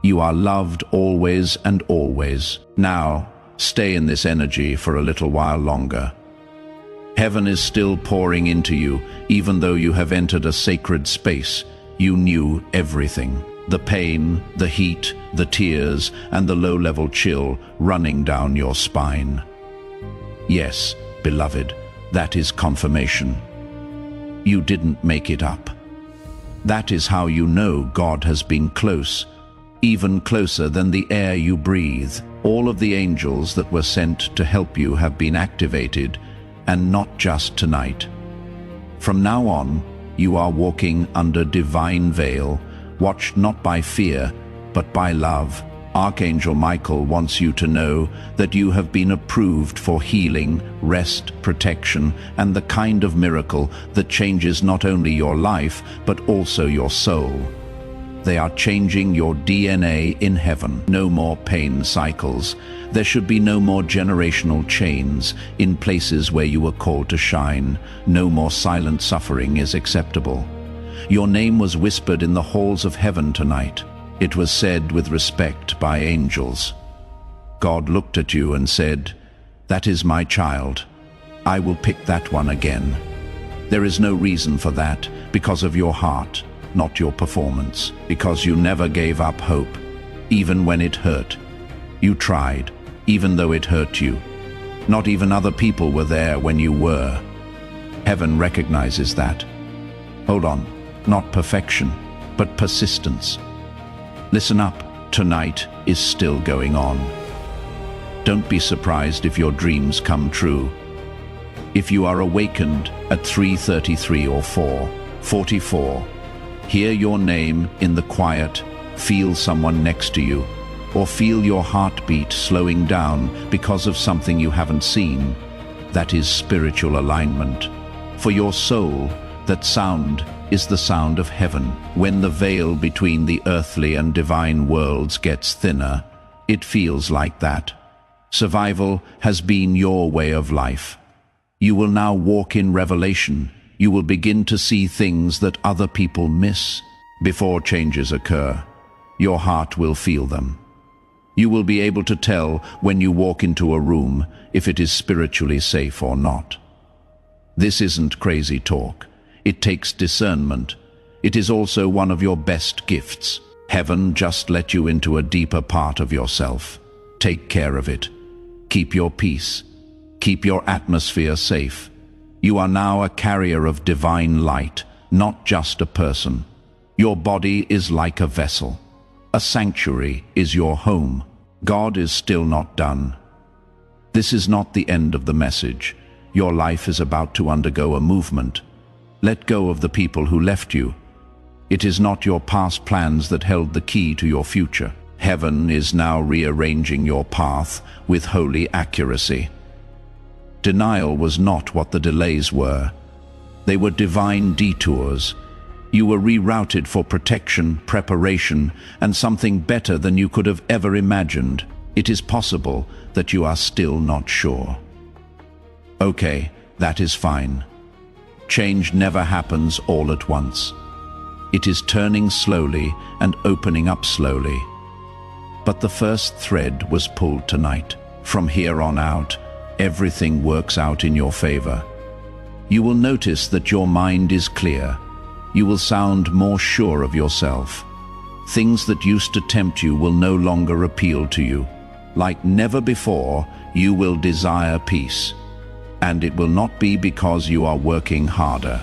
You are loved always and always." Now, stay in this energy for a little while longer. Heaven is still pouring into you, even though you have entered a sacred space. You knew everything. The pain, the heat, the tears, and the low-level chill running down your spine. Yes, beloved, that is confirmation. You didn't make it up. That is how you know God has been close, even closer than the air you breathe. All of the angels that were sent to help you have been activated, and not just tonight. From now on, you are walking under divine veil, watched not by fear, but by love. Archangel Michael wants you to know that you have been approved for healing, rest, protection, and the kind of miracle that changes not only your life, but also your soul. They are changing your DNA in heaven. No more pain cycles. There should be no more generational chains in places where you were called to shine. No more silent suffering is acceptable. Your name was whispered in the halls of heaven tonight. It was said with respect by angels. God looked at you and said, "That is my child. I will pick that one again." There is no reason for that because of your heart. not your performance, because you never gave up hope, even when it hurt. You tried, even though it hurt you. Not even other people were there when you were. Heaven recognizes that. Hold on, not perfection, but persistence. Listen up, tonight is still going on. Don't be surprised if your dreams come true. If you are awakened at 3:33 or 4:44, hear your name in the quiet, feel someone next to you, or feel your heartbeat slowing down because of something you haven't seen, that is spiritual alignment. For your soul, that sound is the sound of heaven. When the veil between the earthly and divine worlds gets thinner, it feels like that. Survival has been your way of life. You will now walk in revelation. You will begin to see things that other people miss. Before changes occur, your heart will feel them. You will be able to tell when you walk into a room if it is spiritually safe or not. This isn't crazy talk. It takes discernment. It is also one of your best gifts. Heaven just let you into a deeper part of yourself. Take care of it. Keep your peace. Keep your atmosphere safe. You are now a carrier of divine light, not just a person. Your body is like a vessel. A sanctuary is your home. God is still not done. This is not the end of the message. Your life is about to undergo a movement. Let go of the people who left you. It is not your past plans that held the key to your future. Heaven is now rearranging your path with holy accuracy. Denial was not what the delays were. They were divine detours. You were rerouted for protection, preparation, and something better than you could have ever imagined. It is possible that you are still not sure. Okay, that is fine. Change never happens all at once. It is turning slowly and opening up slowly. But the first thread was pulled tonight. From here on out, everything works out in your favor. You will notice that your mind is clear. You will sound more sure of yourself. Things that used to tempt you will no longer appeal to you. Like never before, you will desire peace. And it will not be because you are working harder.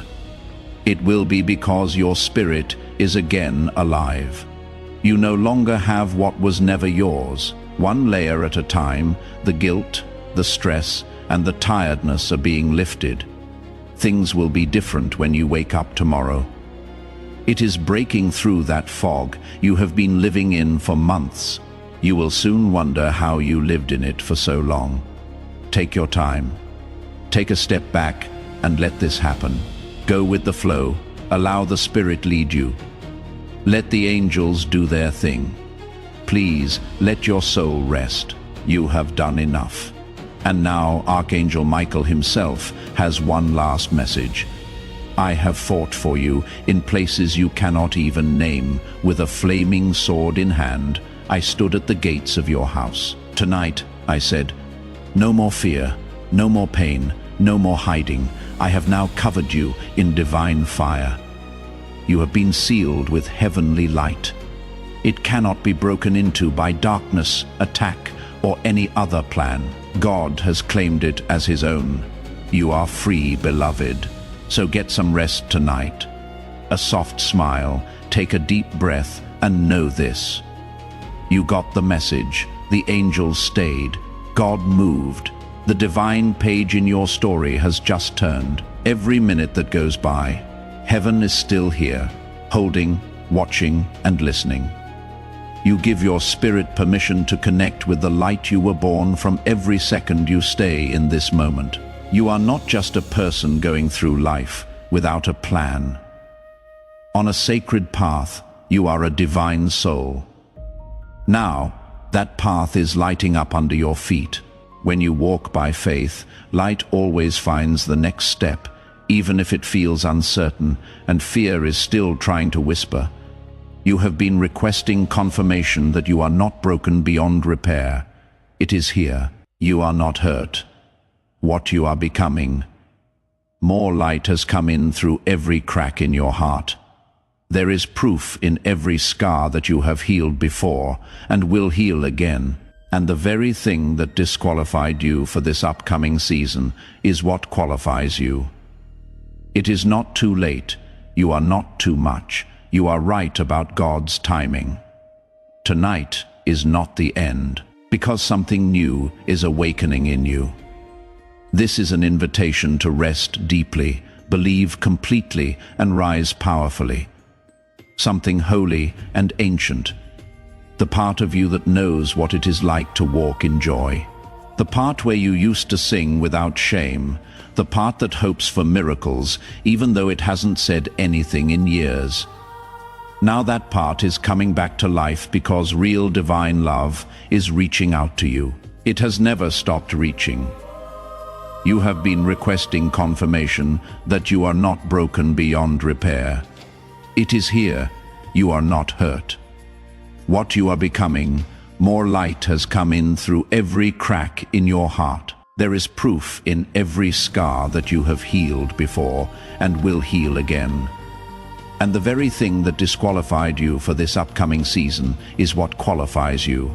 It will be because your spirit is again alive. You no longer have what was never yours. One layer at a time, the guilt, the stress, and the tiredness are being lifted. Things will be different when you wake up tomorrow. It is breaking through that fog you have been living in for months. You will soon wonder how you lived in it for so long. Take your time. Take a step back and let this happen. Go with the flow. Allow the Spirit lead you. Let the angels do their thing. Please let your soul rest. You have done enough. And now Archangel Michael himself has one last message. I have fought for you in places you cannot even name. With a flaming sword in hand, I stood at the gates of your house. Tonight, I said, no more fear, no more pain, no more hiding. I have now covered you in divine fire. You have been sealed with heavenly light. It cannot be broken into by darkness, attack, or any other plan. God has claimed it as his own. You are free, beloved. So get some rest tonight. A soft smile, take a deep breath, and know this. You got the message. The angels stayed. God moved. The divine page in your story has just turned. Every minute that goes by, heaven is still here, holding, watching, and listening. You give your spirit permission to connect with the light you were born from every second you stay in this moment. You are not just a person going through life without a plan. On a sacred path, you are a divine soul. Now, that path is lighting up under your feet. When you walk by faith, light always finds the next step, even if it feels uncertain and fear is still trying to whisper. You have been requesting confirmation that you are not broken beyond repair. It is here. You are not hurt. What you are becoming. More light has come in through every crack in your heart. There is proof in every scar that you have healed before and will heal again. And the very thing that disqualified you for this upcoming season is what qualifies you. It is not too late. You are not too much. You are right about God's timing. Tonight is not the end, because something new is awakening in you. This is an invitation to rest deeply, believe completely, and rise powerfully. Something holy and ancient. The part of you that knows what it is like to walk in joy. The part where you used to sing without shame. The part that hopes for miracles, even though it hasn't said anything in years. Now that part is coming back to life because real divine love is reaching out to you. It has never stopped reaching. You have been requesting confirmation that you are not broken beyond repair. It is here. You are not hurt. What you are becoming, more light has come in through every crack in your heart. There is proof in every scar that you have healed before and will heal again. And the very thing that disqualified you for this upcoming season is what qualifies you.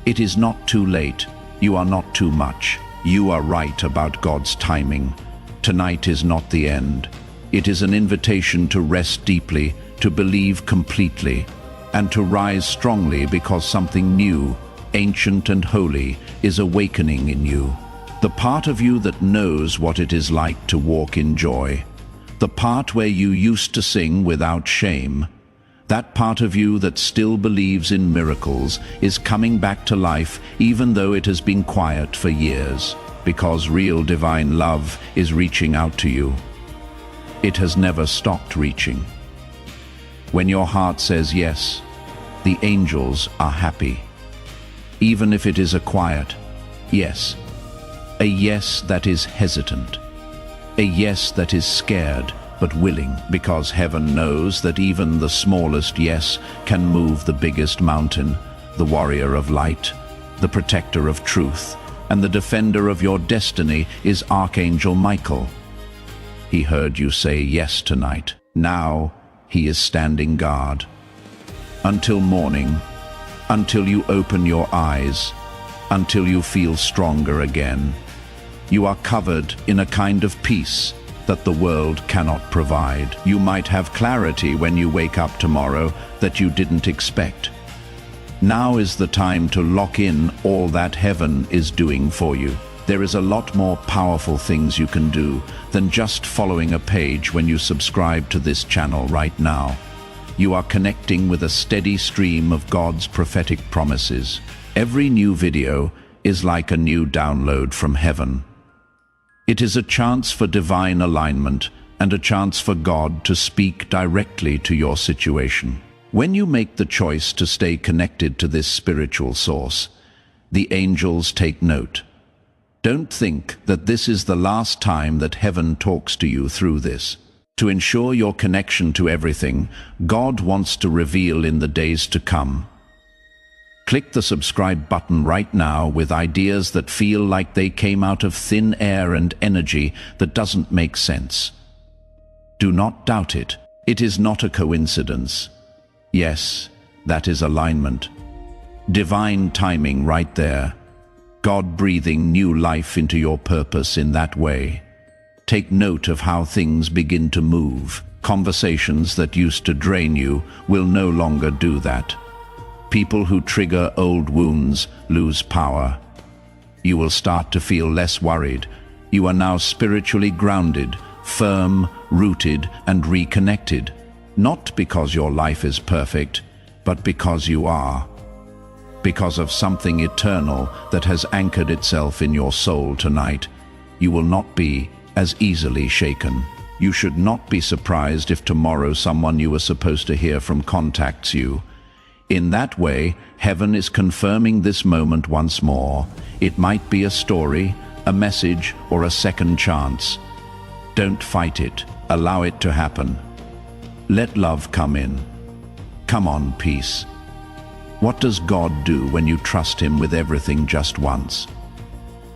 It is not too late. You are not too much. You are right about God's timing. Tonight is not the end. It is an invitation to rest deeply, to believe completely, and to rise strongly because something new, ancient and holy, is awakening in you. The part of you that knows what it is like to walk in joy. The part where you used to sing without shame. That part of you that still believes in miracles is coming back to life even though it has been quiet for years, because real divine love is reaching out to you. It has never stopped reaching. When your heart says yes, the angels are happy. Even if it is a quiet yes, a yes that is hesitant, a yes that is scared but willing, because heaven knows that even the smallest yes can move the biggest mountain. The warrior of light, the protector of truth, and the defender of your destiny is Archangel Michael. He heard you say yes tonight. Now he is standing guard. Until morning, until you open your eyes, until you feel stronger again. You are covered in a kind of peace that the world cannot provide. You might have clarity when you wake up tomorrow that you didn't expect. Now is the time to lock in all that heaven is doing for you. There is a lot more powerful things you can do than just following a page when you subscribe to this channel right now. You are connecting with a steady stream of God's prophetic promises. Every new video is like a new download from heaven. It is a chance for divine alignment and a chance for God to speak directly to your situation. When you make the choice to stay connected to this spiritual source, the angels take note. Don't think that this is the last time that heaven talks to you through this. To ensure your connection to everything God wants to reveal in the days to come, click the subscribe button right now with ideas that feel like they came out of thin air and energy that doesn't make sense. Do not doubt it. It is not a coincidence. Yes, that is alignment. Divine timing right there. God breathing new life into your purpose in that way. Take note of how things begin to move. Conversations that used to drain you will no longer do that. People who trigger old wounds lose power. You will start to feel less worried. You are now spiritually grounded, firm, rooted, and reconnected. Not because your life is perfect, but because you are. Because of something eternal that has anchored itself in your soul tonight. You will not be as easily shaken. You should not be surprised if tomorrow someone you were supposed to hear from contacts you. In that way, heaven is confirming this moment once more. It might be a story, a message, or a second chance. Don't fight it. Allow it to happen. Let love come in. Come on, peace. What does God do when you trust Him with everything just once?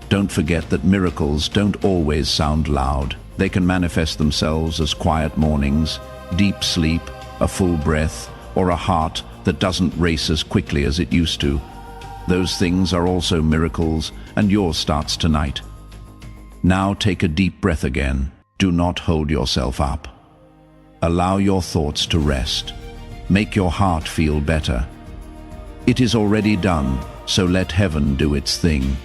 Don't forget that miracles don't always sound loud. They can manifest themselves as quiet mornings, deep sleep, a full breath, or a heart that doesn't race as quickly as it used to. Those things are also miracles, and yours starts tonight. Now take a deep breath again. Do not hold yourself up. Allow your thoughts to rest. Make your heart feel better. It is already done, so let heaven do its thing.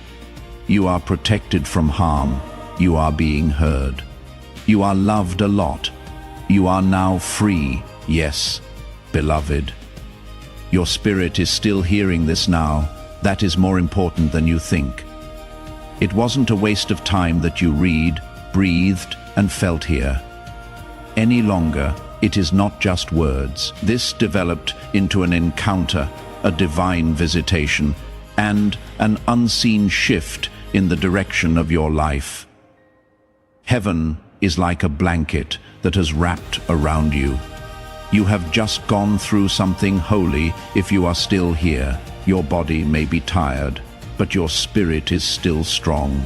You are protected from harm. You are being heard. You are loved a lot. You are now free, yes, beloved. Your spirit is still hearing this now. That is more important than you think. It wasn't a waste of time that you read, breathed, and felt here. Any longer, it is not just words. This developed into an encounter, a divine visitation, and an unseen shift in the direction of your life. Heaven is like a blanket that has wrapped around you. You have just gone through something holy if you are still here. Your body may be tired, but your spirit is still strong,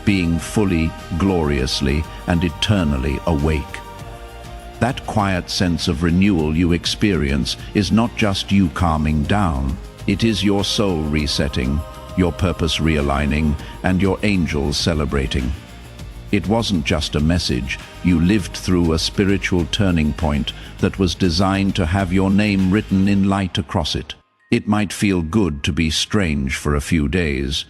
being fully, gloriously, and eternally awake. That quiet sense of renewal you experience is not just you calming down. It is your soul resetting, your purpose realigning, and your angels celebrating. It wasn't just a message. You lived through a spiritual turning point that was designed to have your name written in light across it. It might feel good to be strange for a few days.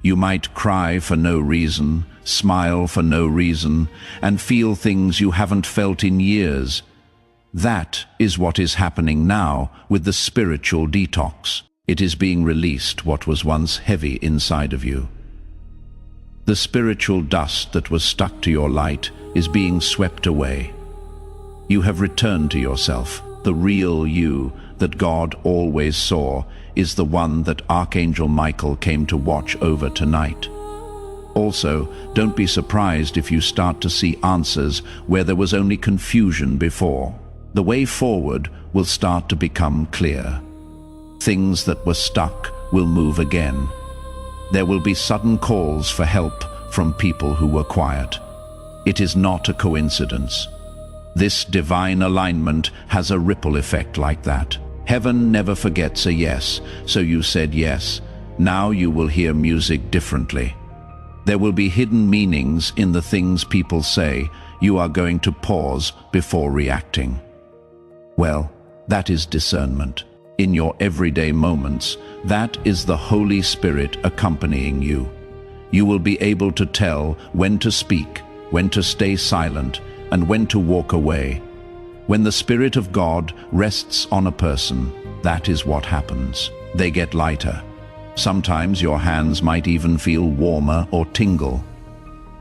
You might cry for no reason, smile for no reason, and feel things you haven't felt in years. That is what is happening now with the spiritual detox. It is being released what was once heavy inside of you. The spiritual dust that was stuck to your light is being swept away. You have returned to yourself. The real you that God always saw is the one that Archangel Michael came to watch over tonight. Also, don't be surprised if you start to see answers where there was only confusion before. The way forward will start to become clear. Things that were stuck will move again. There will be sudden calls for help from people who were quiet. It is not a coincidence. This divine alignment has a ripple effect like that. Heaven never forgets a yes, so you said yes. Now you will hear music differently. There will be hidden meanings in the things people say. You are going to pause before reacting. Well, that is discernment. In your everyday moments, that is the Holy Spirit accompanying you. You will be able to tell when to speak, when to stay silent, and when to walk away. When the Spirit of God rests on a person, that is what happens. They get lighter. Sometimes your hands might even feel warmer or tingle.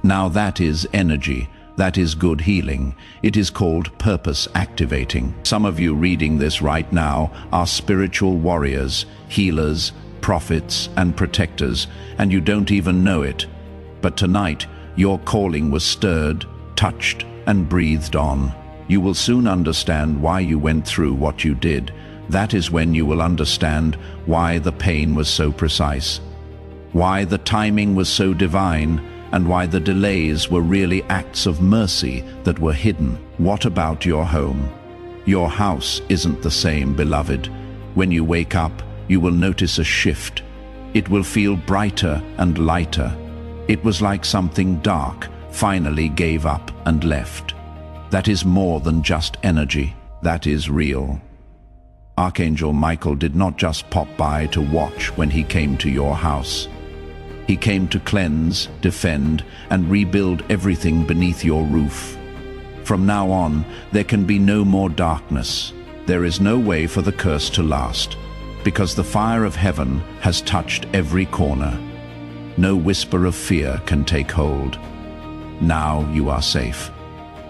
Now that is energy. That is good healing. It is called purpose activating. Some of you reading this right now are spiritual warriors, healers, prophets, and protectors, and you don't even know it. But tonight, your calling was stirred, touched, and breathed on. You will soon understand why you went through what you did. That is when you will understand why the pain was so precise, why the timing was so divine, and why the delays were really acts of mercy that were hidden. What about your home? Your house isn't the same, beloved. When you wake up, you will notice a shift. It will feel brighter and lighter. It was like something dark finally gave up and left. That is more than just energy. That is real. Archangel Michael did not just pop by to watch when he came to your house. He came to cleanse, defend, and rebuild everything beneath your roof. From now on, there can be no more darkness. There is no way for the curse to last, because the fire of heaven has touched every corner. No whisper of fear can take hold. Now you are safe.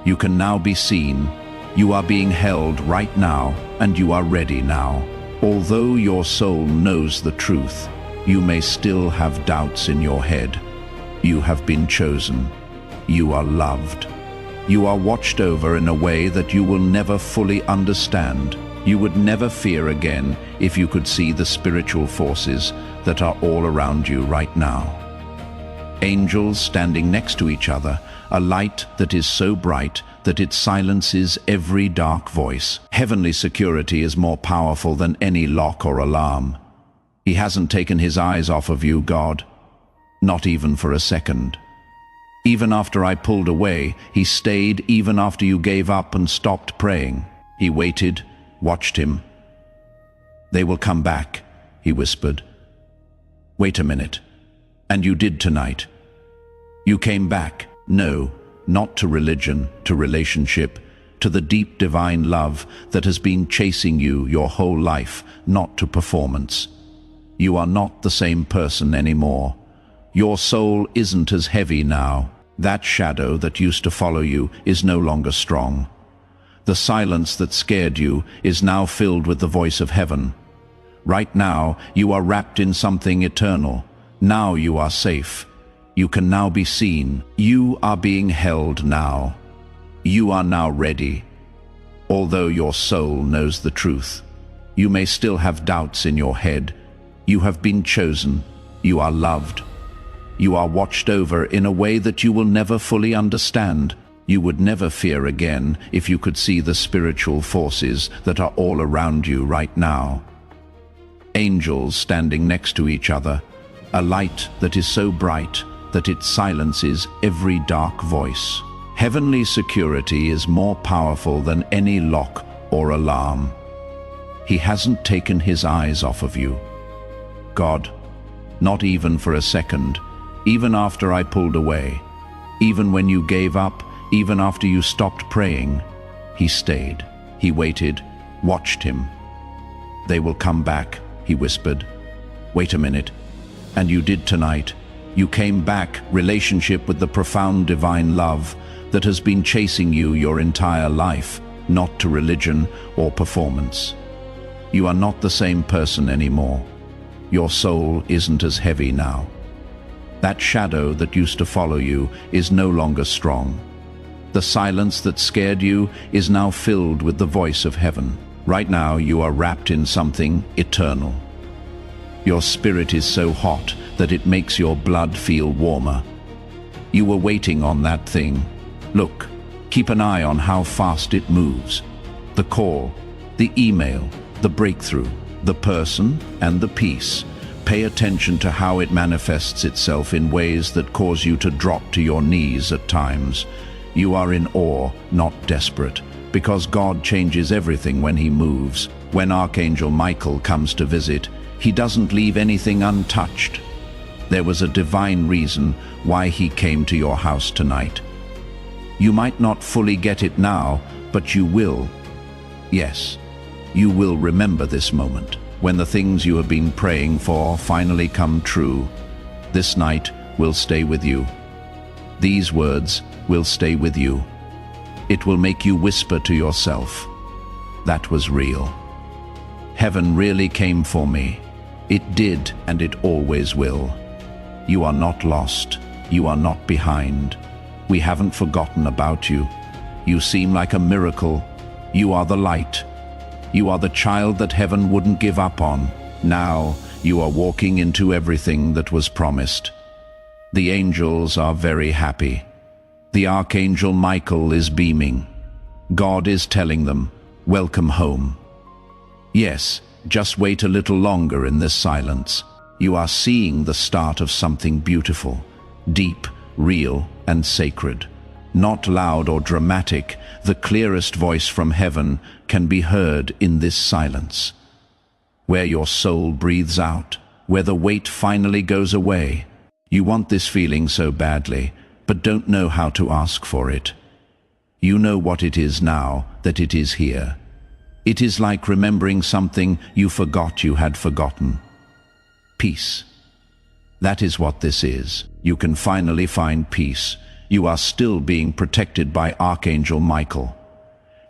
You can now be seen. You are being held right now, and you are ready now. Although your soul knows the truth, you may still have doubts in your head. You have been chosen. You are loved. You are watched over in a way that you will never fully understand. You would never fear again if you could see the spiritual forces that are all around you right now. Angels standing next to each other, a light that is so bright that it silences every dark voice. Heavenly security is more powerful than any lock or alarm. He hasn't taken his eyes off of you, God. Not even for a second. Even after I pulled away, he stayed. Even after you gave up and stopped praying, he waited, watched him. "They will come back," he whispered. "Wait a minute. And you did tonight. You came back. No, not to religion, to relationship, to the deep divine love that has been chasing you your whole life, not to performance. You are not the same person anymore. Your soul isn't as heavy now. That shadow that used to follow you is no longer strong. The silence that scared you is now filled with the voice of heaven. Right now, you are wrapped in something eternal. Now you are safe. You can now be seen. You are being held now. You are now ready. Although your soul knows the truth, you may still have doubts in your head. You have been chosen. You are loved. You are watched over in a way that you will never fully understand. You would never fear again if you could see the spiritual forces that are all around you right now. Angels standing next to each other, a light that is so bright that it silences every dark voice. Heavenly security is more powerful than any lock or alarm. He hasn't taken his eyes off of you, God, not even for a second. Even after I pulled away, even when you gave up, even after you stopped praying, he stayed. He waited, watched him. "They will come back," he whispered. "Wait a minute. And you did tonight. You came back, relationship with the profound divine love that has been chasing you your entire life, not to religion or performance. You are not the same person anymore. Your soul isn't as heavy now. That shadow that used to follow you is no longer strong. The silence that scared you is now filled with the voice of heaven. Right now you are wrapped in something eternal. Your spirit is so hot that it makes your blood feel warmer. You were waiting on that thing. Look, keep an eye on how fast it moves. The call, the email, the breakthrough, the person and the peace. Pay attention to how it manifests itself in ways that cause you to drop to your knees at times. You are in awe, not desperate, because God changes everything when he moves. When Archangel Michael comes to visit, he doesn't leave anything untouched. There was a divine reason why he came to your house tonight. You might not fully get it now, but you will. Yes, you will remember this moment. When the things you have been praying for finally come true, this night will stay with you. These words will stay with you. It will make you whisper to yourself, "That was real. Heaven really came for me. It did, and it always will. You are not lost. You are not behind. We haven't forgotten about you. You seem like a miracle. You are the light. You are the child that heaven wouldn't give up on. Now you are walking into everything that was promised." The angels are very happy. The Archangel Michael is beaming. God is telling them, "Welcome home." Yes, just wait a little longer in this silence. You are seeing the start of something beautiful, deep, real, and sacred. Not loud or dramatic, the clearest voice from heaven can be heard in this silence. Where your soul breathes out, where the weight finally goes away. You want this feeling so badly, but don't know how to ask for it. You know what it is now, that it is here. It is like remembering something you forgot you had forgotten. Peace. That is what this is. You can finally find peace. You are still being protected by Archangel Michael.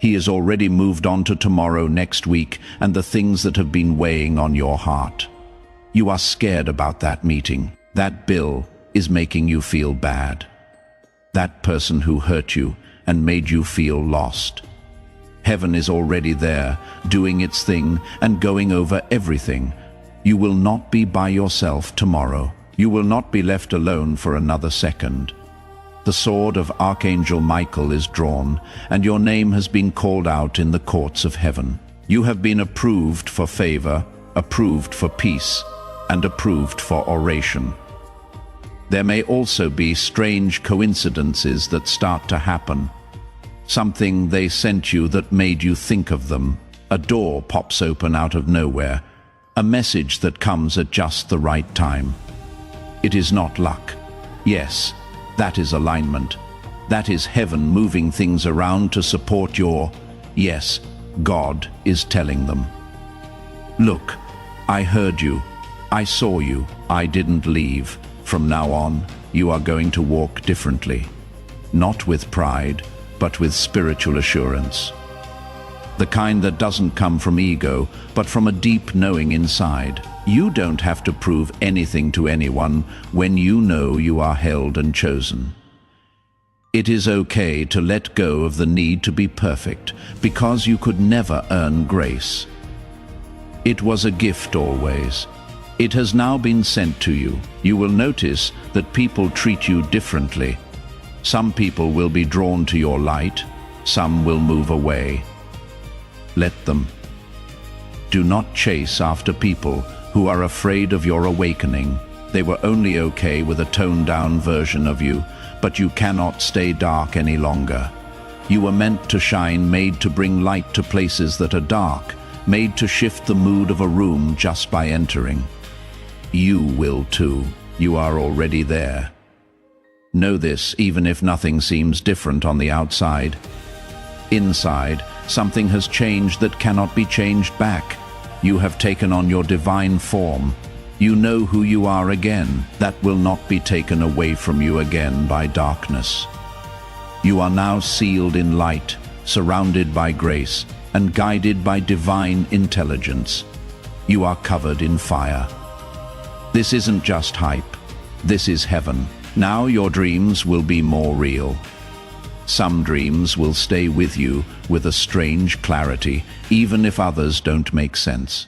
He has already moved on to tomorrow, next week, and the things that have been weighing on your heart. You are scared about that meeting. That bill is making you feel bad. That person who hurt you and made you feel lost. Heaven is already there, doing its thing and going over everything. You will not be by yourself tomorrow. You will not be left alone for another second. The sword of Archangel Michael is drawn, and your name has been called out in the courts of heaven. You have been approved for favor, approved for peace, and approved for oration. There may also be strange coincidences that start to happen. Something they sent you that made you think of them. A door pops open out of nowhere. A message that comes at just the right time. It is not luck. Yes, that is alignment. That is heaven moving things around to support your... Yes, God is telling them. Look, I heard you. I saw you. I didn't leave. From now on, you are going to walk differently. Not with pride, but with spiritual assurance. The kind that doesn't come from ego, but from a deep knowing inside. You don't have to prove anything to anyone when you know you are held and chosen. It is okay to let go of the need to be perfect, because you could never earn grace. It was a gift always. It has now been sent to you. You will notice that people treat you differently. Some people will be drawn to your light, some will move away. Let them. Do not chase after people who are afraid of your awakening. They were only okay with a toned-down version of you, but you cannot stay dark any longer. You were meant to shine, made to bring light to places that are dark, made to shift the mood of a room just by entering. You will too. You are already there. Know this, even if nothing seems different on the outside. Inside, something has changed that cannot be changed back. You have taken on your divine form. You know who you are again. That will not be taken away from you again by darkness. You are now sealed in light, surrounded by grace, and guided by divine intelligence. You are covered in fire. This isn't just hype. This is heaven. Now your dreams will be more real. Some dreams will stay with you with a strange clarity, even if others don't make sense.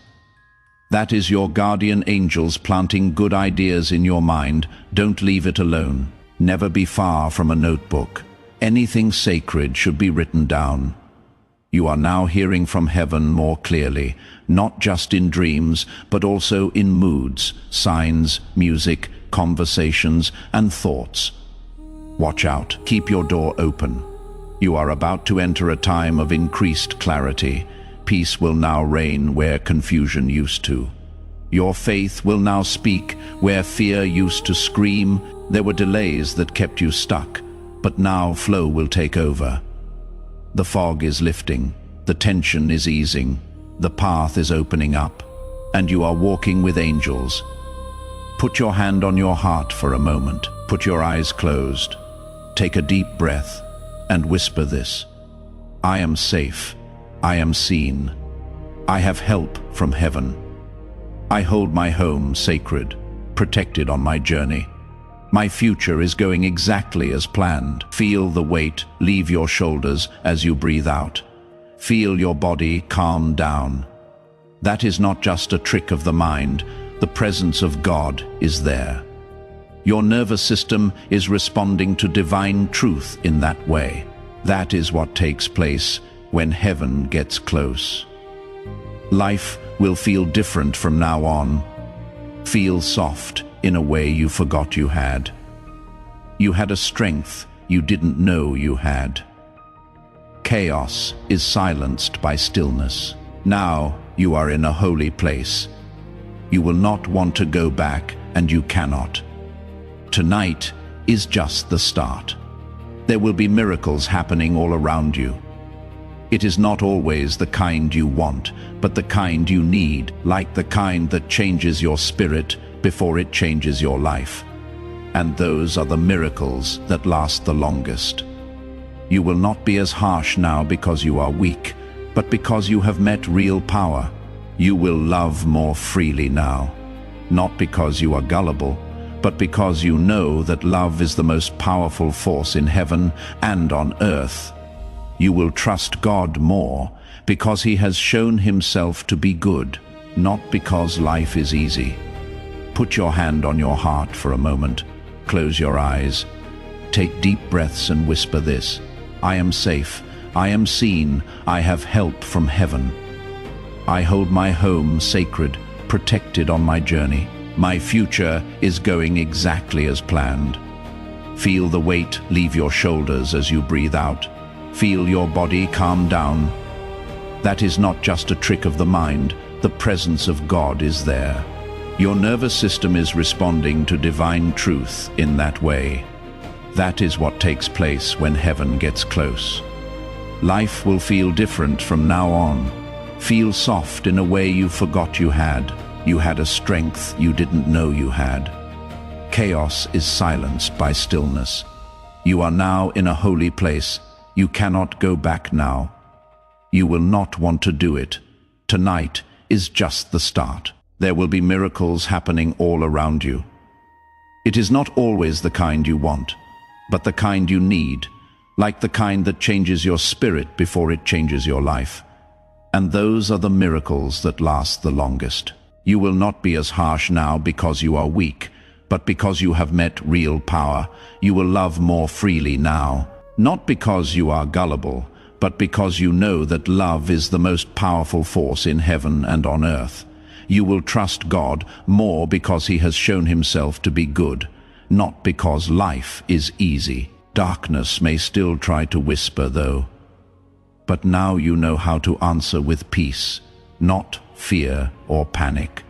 That is your guardian angels planting good ideas in your mind. Don't leave it alone. Never be far from a notebook. Anything sacred should be written down. You are now hearing from heaven more clearly, not just in dreams, but also in moods, signs, music, conversations, and thoughts. Watch out. Keep your door open. You are about to enter a time of increased clarity. Peace will now reign where confusion used to. Your faith will now speak where fear used to scream. There were delays that kept you stuck, but now flow will take over. The fog is lifting, the tension is easing, the path is opening up, and you are walking with angels. Put your hand on your heart for a moment. Put your eyes closed. Take a deep breath and whisper this. I am safe. I am seen. I have help from heaven. I hold my home sacred, protected on my journey. My future is going exactly as planned. Feel the weight leave your shoulders as you breathe out. Feel your body calm down. That is not just a trick of the mind. The presence of God is there. Your nervous system is responding to divine truth in that way. That is what takes place when heaven gets close. Life will feel different from now on. Feel soft in a way you forgot you had. You had a strength you didn't know you had. Chaos is silenced by stillness. Now you are in a holy place. You will not want to go back, and you cannot. Tonight is just the start. There will be miracles happening all around you. It is not always the kind you want, but the kind you need, like the kind that changes your spirit before it changes your life. And those are the miracles that last the longest. You will not be as harsh now because you are weak, but because you have met real power. You will love more freely now, not because you are gullible, but because you know that love is the most powerful force in heaven and on earth. You will trust God more because He has shown Himself to be good, not because life is easy. Put your hand on your heart for a moment. Close your eyes. Take deep breaths and whisper this: I am safe, I am seen, I have help from heaven. I hold my home sacred, protected on my journey. My future is going exactly as planned. Feel the weight leave your shoulders as you breathe out. Feel your body calm down. That is not just a trick of the mind. The presence of God is there. Your nervous system is responding to divine truth in that way. That is what takes place when heaven gets close. Life will feel different from now on. Feel soft in a way you forgot you had. You had a strength you didn't know you had. Chaos is silenced by stillness. You are now in a holy place. You cannot go back now. You will not want to do it. Tonight is just the start. There will be miracles happening all around you. It is not always the kind you want, but the kind you need, like the kind that changes your spirit before it changes your life. And those are the miracles that last the longest. You will not be as harsh now because you are weak, but because you have met real power. You will love more freely now, not because you are gullible, but because you know that love is the most powerful force in heaven and on earth. You will trust God more because He has shown Himself to be good, not because life is easy. Darkness may still try to whisper, though. But now you know how to answer with peace, not fear or panic.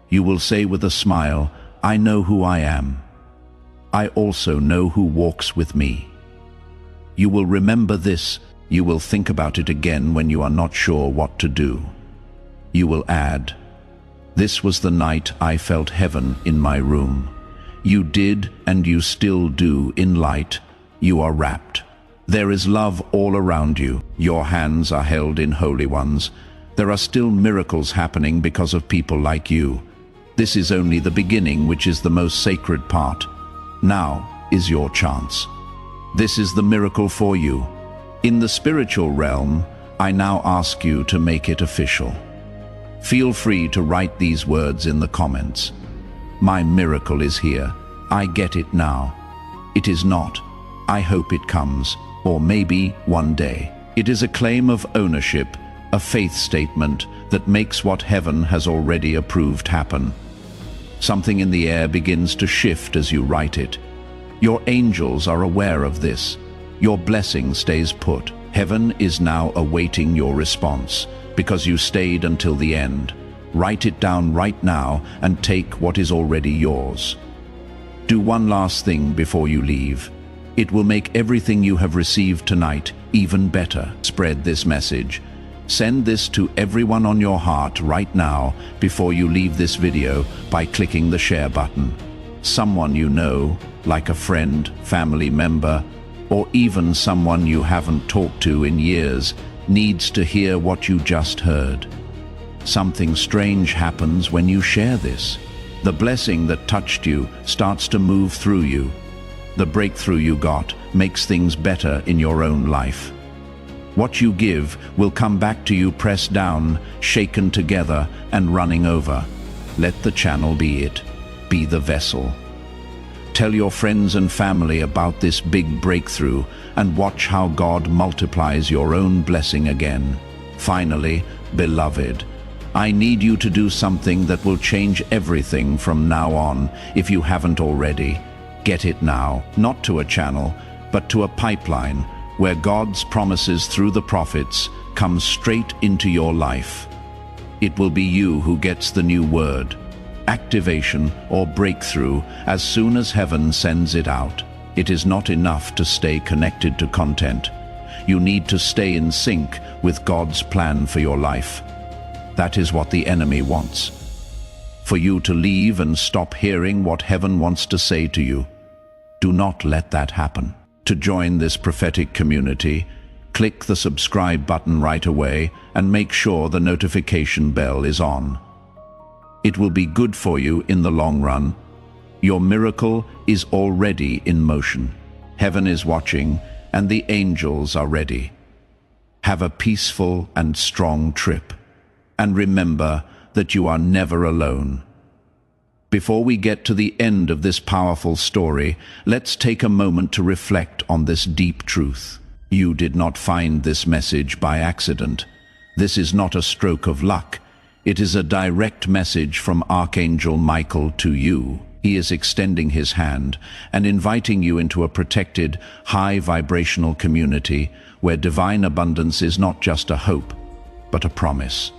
You will say with a smile, I know who I am. I also know who walks with me. You will remember this. You will think about it again when you are not sure what to do. You will add, this was the night I felt heaven in my room. You did and you still do in light. You are wrapped. There is love all around you. Your hands are held in holy ones. There are still miracles happening because of people like you. This is only the beginning, which is the most sacred part. Now is your chance. This is the miracle for you. In the spiritual realm, I now ask you to make it official. Feel free to write these words in the comments. My miracle is here. I get it now. It is not. I hope it comes, or maybe one day. It is a claim of ownership, a faith statement that makes what heaven has already approved happen. Something in the air begins to shift as you write it. Your angels are aware of this. Your blessing stays put. Heaven is now awaiting your response, because you stayed until the end. Write it down right now and take what is already yours. Do one last thing before you leave. It will make everything you have received tonight even better. Spread this message. Send this to everyone on your heart right now before you leave this video by clicking the share button. Someone you know, like a friend, family member, or even someone you haven't talked to in years, needs to hear what you just heard. Something strange happens when you share this. The blessing that touched you starts to move through you. The breakthrough you got makes things better in your own life. What you give will come back to you pressed down, shaken together, and running over. Let the channel be it. Be the vessel. Tell your friends and family about this big breakthrough and watch how God multiplies your own blessing again. Finally, beloved, I need you to do something that will change everything from now on if you haven't already. Get it now, not to a channel, but to a pipeline where God's promises through the prophets come straight into your life. It will be you who gets the new word, activation or breakthrough as soon as heaven sends it out. It is not enough to stay connected to content. You need to stay in sync with God's plan for your life. That is what the enemy wants. For you to leave and stop hearing what heaven wants to say to you. Do not let that happen. To join this prophetic community, click the subscribe button right away and make sure the notification bell is on. It will be good for you in the long run. Your miracle is already in motion. Heaven is watching and the angels are ready. Have a peaceful and strong trip. And remember that you are never alone. Before we get to the end of this powerful story, let's take a moment to reflect on this deep truth. You did not find this message by accident. This is not a stroke of luck. It is a direct message from Archangel Michael to you. He is extending his hand and inviting you into a protected, high-vibrational community where divine abundance is not just a hope, but a promise.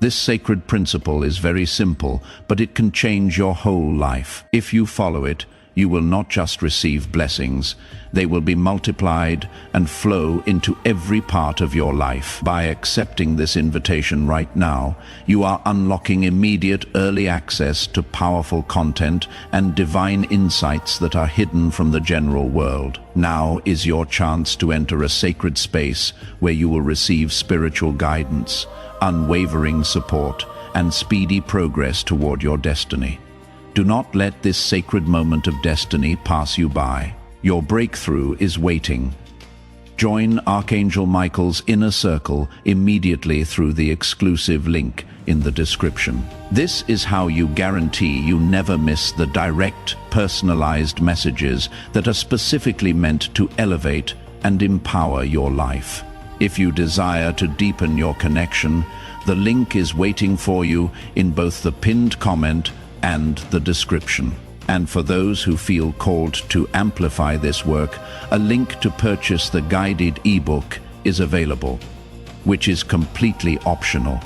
This sacred principle is very simple, but it can change your whole life. If you follow it, you will not just receive blessings, they will be multiplied and flow into every part of your life. By accepting this invitation right now, you are unlocking immediate early access to powerful content and divine insights that are hidden from the general world. Now is your chance to enter a sacred space where you will receive spiritual guidance, unwavering support, and speedy progress toward your destiny. Do not let this sacred moment of destiny pass you by. Your breakthrough is waiting. Join Archangel Michael's inner circle immediately through the exclusive link in the description. This is how you guarantee you never miss the direct, personalized messages that are specifically meant to elevate and empower your life. If you desire to deepen your connection, the link is waiting for you in both the pinned comment and the description. And for those who feel called to amplify this work, a link to purchase the guided ebook is available, which is completely optional.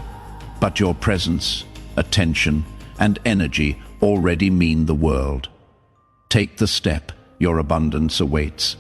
But your presence, attention, and energy already mean the world. Take the step, your abundance awaits.